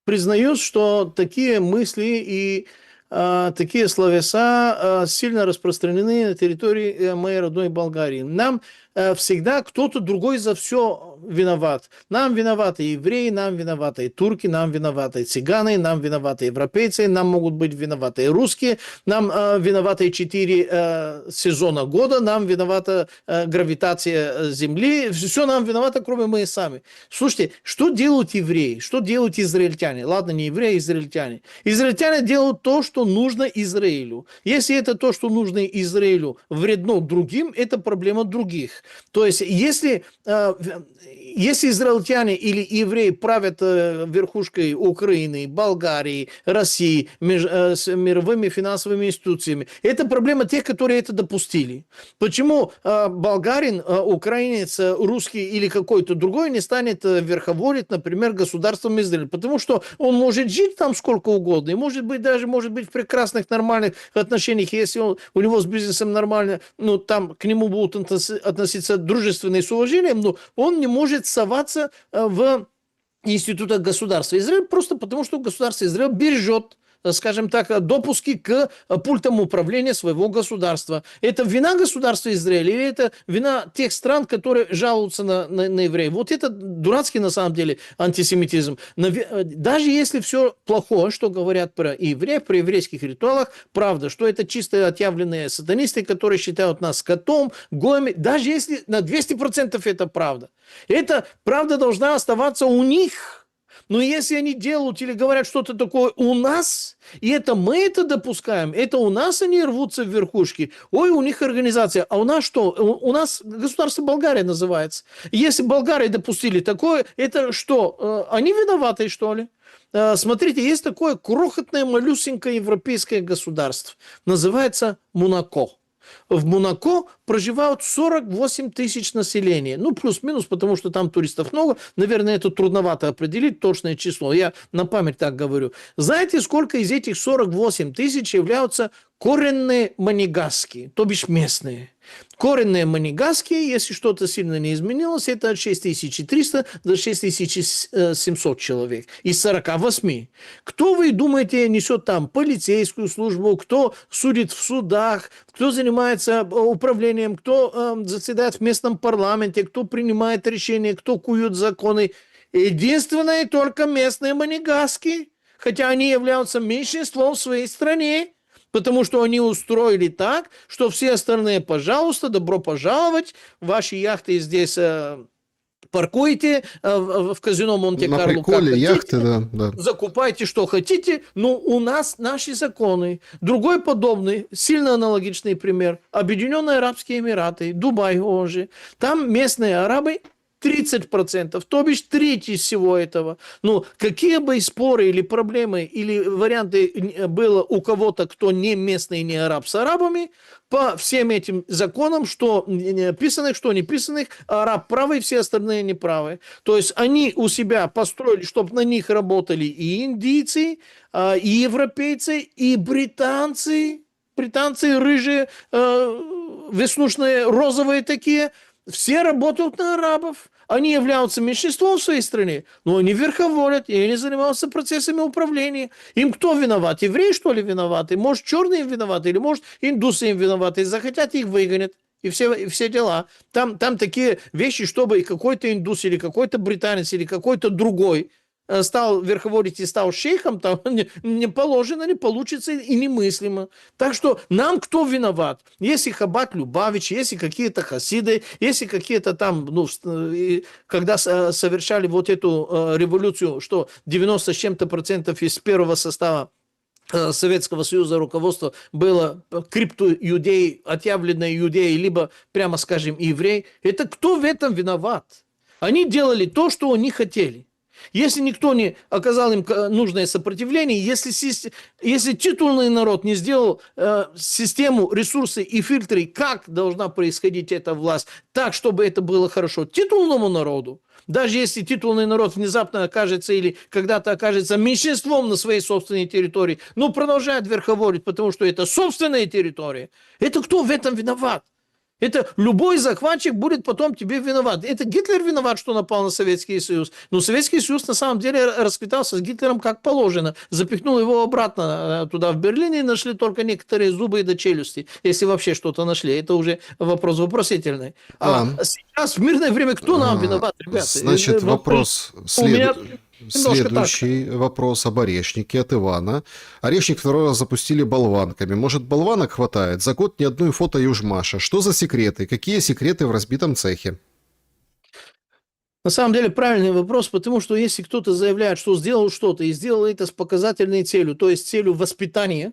признаюсь, что такие мысли и такие словеса сильно распространены на территории моей родной Болгарии. Нам всегда кто-то другой за все виноват. Нам виноваты евреи, нам виноваты и турки, нам виноваты и цыганы, нам виноваты европейцы, нам могут быть виноваты и русские, нам виноваты 4 сезона года, нам виновата гравитация Земли, все нам виновато, кроме мы сами. Слушайте, что делают евреи, что делают израильтяне? Ладно, не евреи, а израильтяне. Израильтяне делают то, что нужно Израилю. Если это то, что нужно Израилю, вредно другим, это проблема других. То есть, если израильтяне или евреи правят верхушкой Украины, Болгарии, России, с мировыми финансовыми институциями, это проблема тех, которые это допустили. Почему болгарин, украинец, русский или какой-то другой не станет верховодить, например, государством Израиля? Потому что он может жить там сколько угодно, и может быть в прекрасных, нормальных отношениях, если у него с бизнесом нормально, ну, там к нему будут относиться дружественно и с уважением, но он не может соваться в институтах государства Израиль просто потому, что государство Израиль бережет, скажем так, допуски к пультам управления своего государства. Это вина государства Израиля или это вина тех стран, которые жалуются на евреев? Вот это дурацкий на самом деле антисемитизм. Даже если все плохое, что говорят про евреев, про еврейских ритуалах, правда, что это чисто отъявленные сатанисты, которые считают нас скотом, гоями, даже если на 200% это правда. Эта правда должна оставаться у них. Но если они делают или говорят что-то такое у нас, и это мы это допускаем, это у нас они рвутся в верхушки, ой, у них организация, а у нас что? У нас государство Болгария называется. Если Болгарии допустили такое, это что? Они виноваты, что ли? Смотрите, есть такое крохотное, малюсенькое европейское государство. Называется Монако. В Монако проживают 48 тысяч населения. Ну, плюс-минус, потому что там туристов много. Наверное, это трудновато определить точное число. Я на память так говорю. Знаете, сколько из этих 48 тысяч являются коренные монегаски, то бишь местные? Коренные монегаски, если что-то сильно не изменилось, это от 6300 до 6700 человек из 48. Кто, вы думаете, несет там полицейскую службу, кто судит в судах, кто занимается управлением, кто заседает в местном парламенте, кто принимает решения, кто кует законы? Единственное только местные монегаски, хотя они являются меньшинством в своей стране. Потому что они устроили так, что все остальные, пожалуйста, добро пожаловать, ваши яхты здесь паркуйте в казино Монте-Карло. На приколе яхты, да. Закупайте, что хотите, но у нас наши законы. Другой подобный, сильно аналогичный пример. Объединенные Арабские Эмираты, Дубай, он же. Там местные арабы 30%, то бишь треть из всего этого. Ну, какие бы споры или проблемы, или варианты было у кого-то, кто не местный, не араб с арабами, по всем этим законам, что писанных, что не писанных, араб правый, все остальные неправы. То есть они у себя построили, чтобы на них работали и индийцы, и европейцы, и британцы, рыжие, веснушные, розовые такие, все работают на арабов. Они являются меньшинством в своей стране, но они верховодят, и они занимаются процессами управления. Им кто виноват? Евреи, что ли, виноваты? Может, черные им виноваты? Или, может, индусы им виноваты? Захотят, их выгонят. И все дела. Там такие вещи, чтобы какой-то индус, или какой-то британец, или какой-то другой стал верховодить и стал шейхом, там не положено, не получится и немыслимо. Так что нам кто виноват? Если Хаббат Любавич, если какие-то хасиды, если какие-то там, ну, когда совершали вот эту революцию, что 90 с чем-то процентов из первого состава Советского Союза руководство было криптоиудеи, отъявленные иудеи, либо, прямо скажем, евреи. Это кто в этом виноват? Они делали то, что они хотели. Если никто не оказал им нужное сопротивление, если титульный народ не сделал систему, ресурсы и фильтры, как должна происходить эта власть, так, чтобы это было хорошо титульному народу, даже если титульный народ внезапно окажется или когда-то окажется меньшинством на своей собственной территории, но продолжает верховодить, потому что это собственная территория, это кто в этом виноват? Это любой захватчик будет потом тебе виноват. Это Гитлер виноват, что напал на Советский Союз. Но Советский Союз на самом деле расквитался с Гитлером как положено. Запихнул его обратно туда, в Берлине, и нашли только некоторые зубы и до челюсти. Если вообще что-то нашли. Это уже вопрос вопросительный. А сейчас, в мирное время, кто нам виноват, ребята? Значит, вопрос следующий. Так. Вопрос об орешнике от Ивана. Орешник второй раз запустили болванками. Может, болванок хватает? За год ни одной фото Южмаша. Что за секреты? Какие секреты в разбитом цехе? На самом деле правильный вопрос, потому что если кто-то заявляет, что сделал что-то и сделал это с показательной целью, то есть целью воспитания,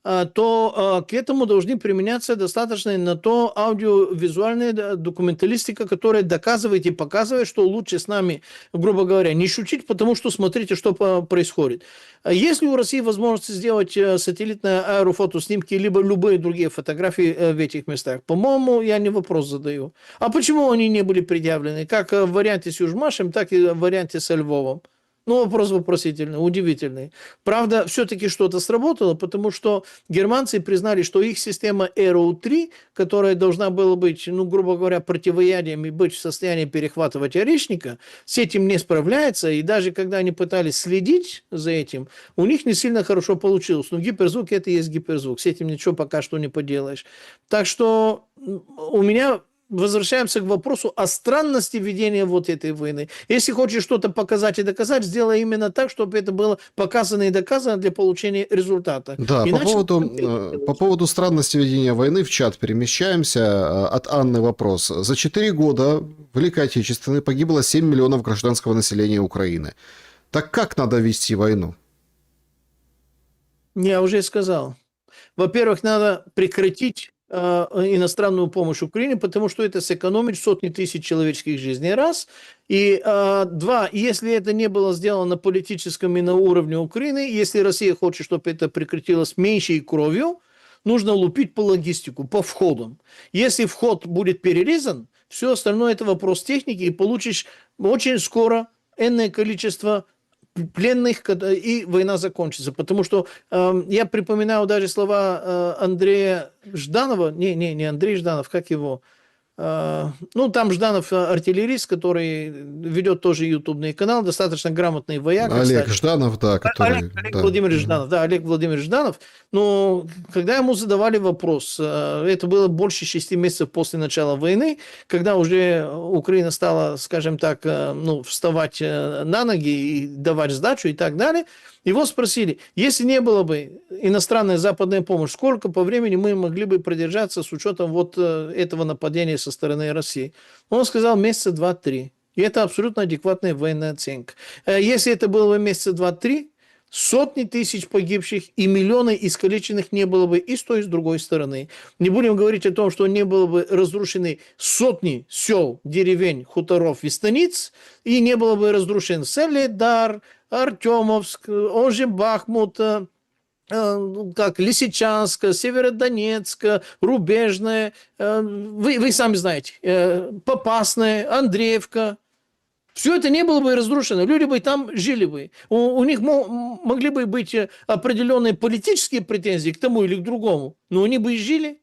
то к этому должны применяться достаточно на то аудиовизуальная документалистика, которая доказывает и показывает, что лучше с нами, грубо говоря, не шутить, потому что смотрите, что происходит. Если у России возможность сделать сателлитные аэрофотоснимки, либо любые другие фотографии в этих местах, по-моему, я не вопрос задаю. А почему они не были предъявлены? Как в варианте с Южмашем, так и в варианте со Львовом. Ну, вопрос вопросительный, удивительный. Правда, все-таки что-то сработало, потому что германцы признали, что их система Arrow-3, которая должна была быть, ну, грубо говоря, противоядием и быть в состоянии перехватывать орешника, с этим не справляется. И даже когда они пытались следить за этим, у них не сильно хорошо получилось. Но гиперзвук – это и есть гиперзвук. С этим ничего пока что не поделаешь. Так что у меня... Возвращаемся к вопросу о странности ведения вот этой войны. Если хочешь что-то показать и доказать, сделай именно так, чтобы это было показано и доказано для получения результата. Да, Иначе... по поводу странности ведения войны в чат перемещаемся. От Анны вопрос. За 4 года в Великой Отечественной погибло 7 миллионов гражданского населения Украины. Так как надо вести войну? Я уже сказал. Во-первых, надо прекратить иностранную помощь Украине, потому что это сэкономит сотни тысяч человеческих жизней, раз. И два, если это не было сделано на политическом и на уровне Украины, если Россия хочет, чтобы это прекратилось меньшей кровью, нужно лупить по логистику, по входам. Если вход будет перерезан, все остальное это вопрос техники, и получишь очень скоро энное количество пленных, и война закончится. Потому что я припоминаю даже слова Андрея Жданова, не Андрей Жданов, как его, ну, там Жданов артиллерист, который ведет тоже ютубный канал, достаточно грамотный вояк. Олег кстати. Жданов, да, который... Олег Владимирович Жданов, да, Олег Владимирович Жданов. Но когда ему задавали вопрос, это было больше 6 месяцев после начала войны, когда уже Украина стала, скажем так, ну, вставать на ноги и давать сдачу и так далее, его спросили, если не было бы иностранная западная помощь, сколько по времени мы могли бы продержаться с учетом вот этого нападения со стороны России? Он сказал, месяца 2-3. И это абсолютно адекватная военная оценка. Если это было бы месяца 2-3, сотни тысяч погибших и миллионы искалеченных не было бы и с той, и с другой стороны. Не будем говорить о том, что не было бы разрушены сотни сел, деревень, хуторов и станиц, и не было бы разрушен Солидар, Артемовск, он же Бахмут, как Лисичанск, Северодонецк, Рубежное, вы сами знаете, Попасное, Андреевка. Все это не было бы разрушено, люди бы там жили бы. У них могли бы быть определенные политические претензии к тому или к другому, но они бы и жили,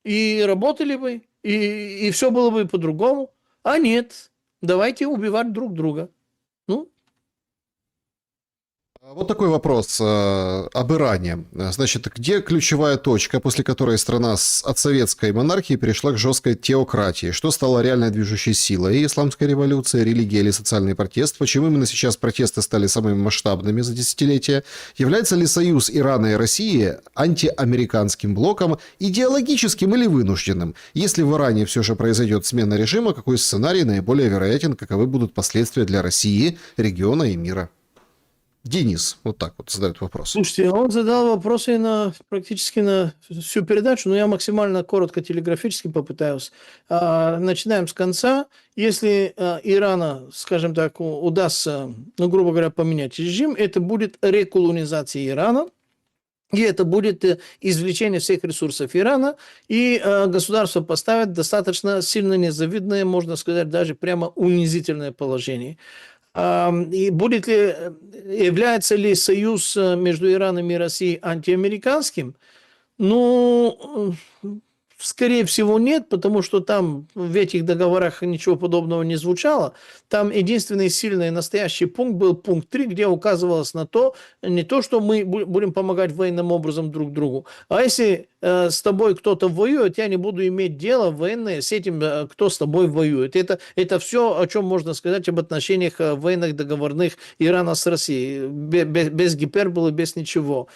и работали бы, и все было бы по-другому. А нет, давайте убивать друг друга. Ну, Вот такой вопрос об Иране. Значит, где ключевая точка, после которой страна от советской монархии перешла к жесткой теократии? Что стало реальной движущей силой? Исламская революция, религия или социальный протест? Почему именно сейчас протесты стали самыми масштабными за десятилетия? Является ли союз Ирана и России антиамериканским блоком идеологическим или вынужденным? Если в Иране все же произойдет смена режима, какой сценарий наиболее вероятен? Каковы будут последствия для России, региона и мира? Денис вот так вот задает вопрос. слушайте, он задал вопросы практически на всю передачу, но я максимально коротко телеграфически попытаюсь. Начинаем с конца. Если Ирана, скажем так, удастся, ну, грубо говоря, поменять режим, это будет реколонизация Ирана. И это будет извлечение всех ресурсов Ирана, и государство поставит достаточно сильно незавидное, можно сказать, даже прямо унизительное положение. И является ли союз между Ираном и Россией антиамериканским? Ну, скорее всего, нет, потому что там в этих договорах ничего подобного не звучало. Там единственный сильный настоящий пункт был пункт 3, где указывалось на то, не то, что мы будем помогать военным образом друг другу, а если с тобой кто-то воюет, я не буду иметь дело военное с этим, кто с тобой воюет. Это все, о чем можно сказать об отношениях военных договорных Ирана с Россией, без гиперболы, без ничего.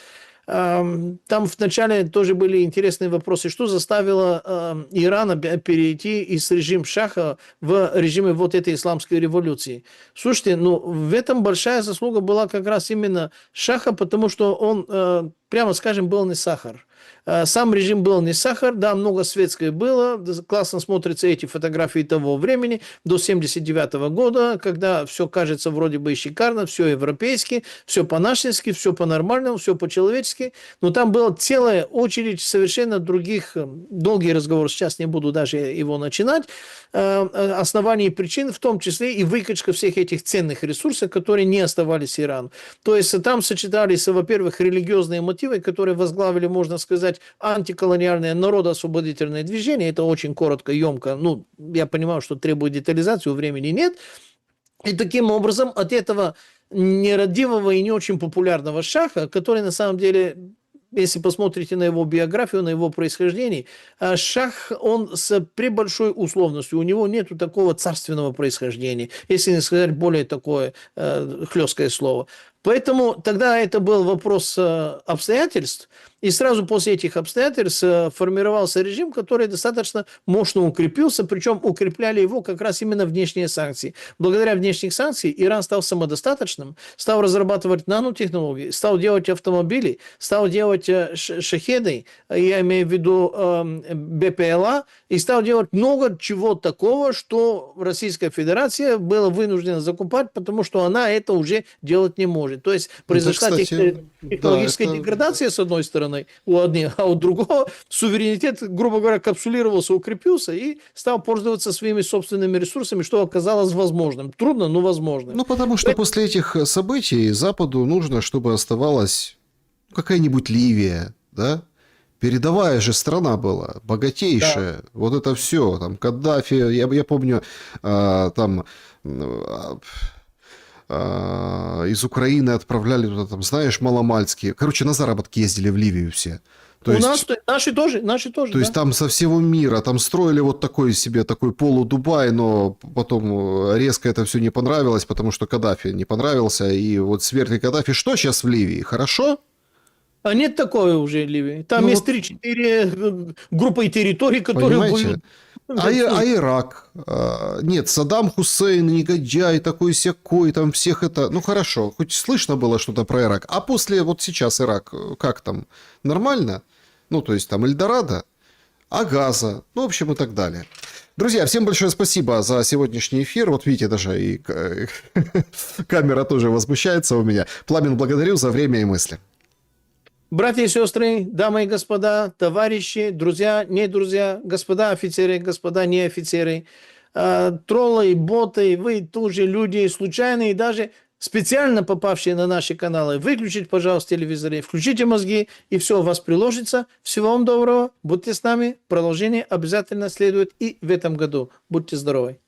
Там вначале тоже были интересные вопросы, что заставило Иран перейти из режима Шаха в режим вот этой исламской революции. Слушайте, ну в этом большая заслуга была как раз именно Шаха, потому что он, прямо скажем, был не сахар. Сам режим был не сахар, да, много светское было, классно смотрятся эти фотографии того времени, до 1979 года, когда все кажется вроде бы шикарно, все европейски, все по-нашенски, все по-нормальному, все по-человечески, но там была целая очередь совершенно других, долгий разговор, сейчас не буду даже его начинать, оснований и причин, в том числе и выкачка всех этих ценных ресурсов, которые не оставались Ирану. То есть там сочетались, во-первых, религиозные мотивы, которые возглавили, можно сказать, антиколониальное народоосвободительное движение. Это очень коротко, емко. Ну, я понимаю, что требует детализации, времени нет. И таким образом от этого нерадивого и не очень популярного Шаха, который на самом деле, если посмотрите на его биографию, на его происхождение, Шах, он при большой условностью, у него нет такого царственного происхождения, если не сказать более такое хлесткое слово. Поэтому тогда это был вопрос обстоятельств, и сразу после этих обстоятельств формировался режим, который достаточно мощно укрепился, причем укрепляли его как раз именно внешние санкции. Благодаря внешних санкциям Иран стал самодостаточным, стал разрабатывать нанотехнологии, стал делать автомобили, стал делать шахеды, я имею в виду БПЛА, и стал делать много чего такого, что Российская Федерация была вынуждена закупать, потому что она это уже делать не может. То есть произошла технологическая деградация с одной стороны у одних, а у другого суверенитет, грубо говоря, капсулировался, укрепился и стал пользоваться своими собственными ресурсами, что оказалось возможным. Трудно, но возможно. Ну, потому что после этих событий Западу нужно, чтобы оставалась какая-нибудь Ливия, да? Передовая же страна была, богатейшая. Да. Вот это все. Там Каддафи, я помню, там... из Украины отправляли туда, там, знаешь, маломальские. Короче, на заработки ездили в Ливию все. Нас наши тоже. То есть там со всего мира, там строили вот такой себе, такой полу-Дубай, но потом резко это все не понравилось, потому что Каддафи не понравился, и вот смерть Каддафи, что сейчас в Ливии? Хорошо? А нет такой уже Ливии. Там есть 3-4 группы территорий, которые будут... А Ирак? Нет, Саддам Хусейн, негодяй, такой-сякой, там всех это... Ну, хорошо, хоть слышно было что-то про Ирак. А после, вот сейчас Ирак, как там? Нормально? Ну, то есть там Эльдорадо, а Газа, ну, в общем, и так далее. Друзья, всем большое спасибо за сегодняшний эфир. Вот видите, даже и камера тоже возмущается у меня. Пламен, благодарю за время и мысли. Братья и сестры, дамы и господа, товарищи, друзья, не друзья, господа офицеры, господа не офицеры, троллы, боты, вы тоже люди случайные, даже специально попавшие на наши каналы. Выключите, пожалуйста, телевизоры, включите мозги, и все у вас приложится. Всего вам доброго, будьте с нами. Продолжение обязательно следует и в этом году. Будьте здоровы.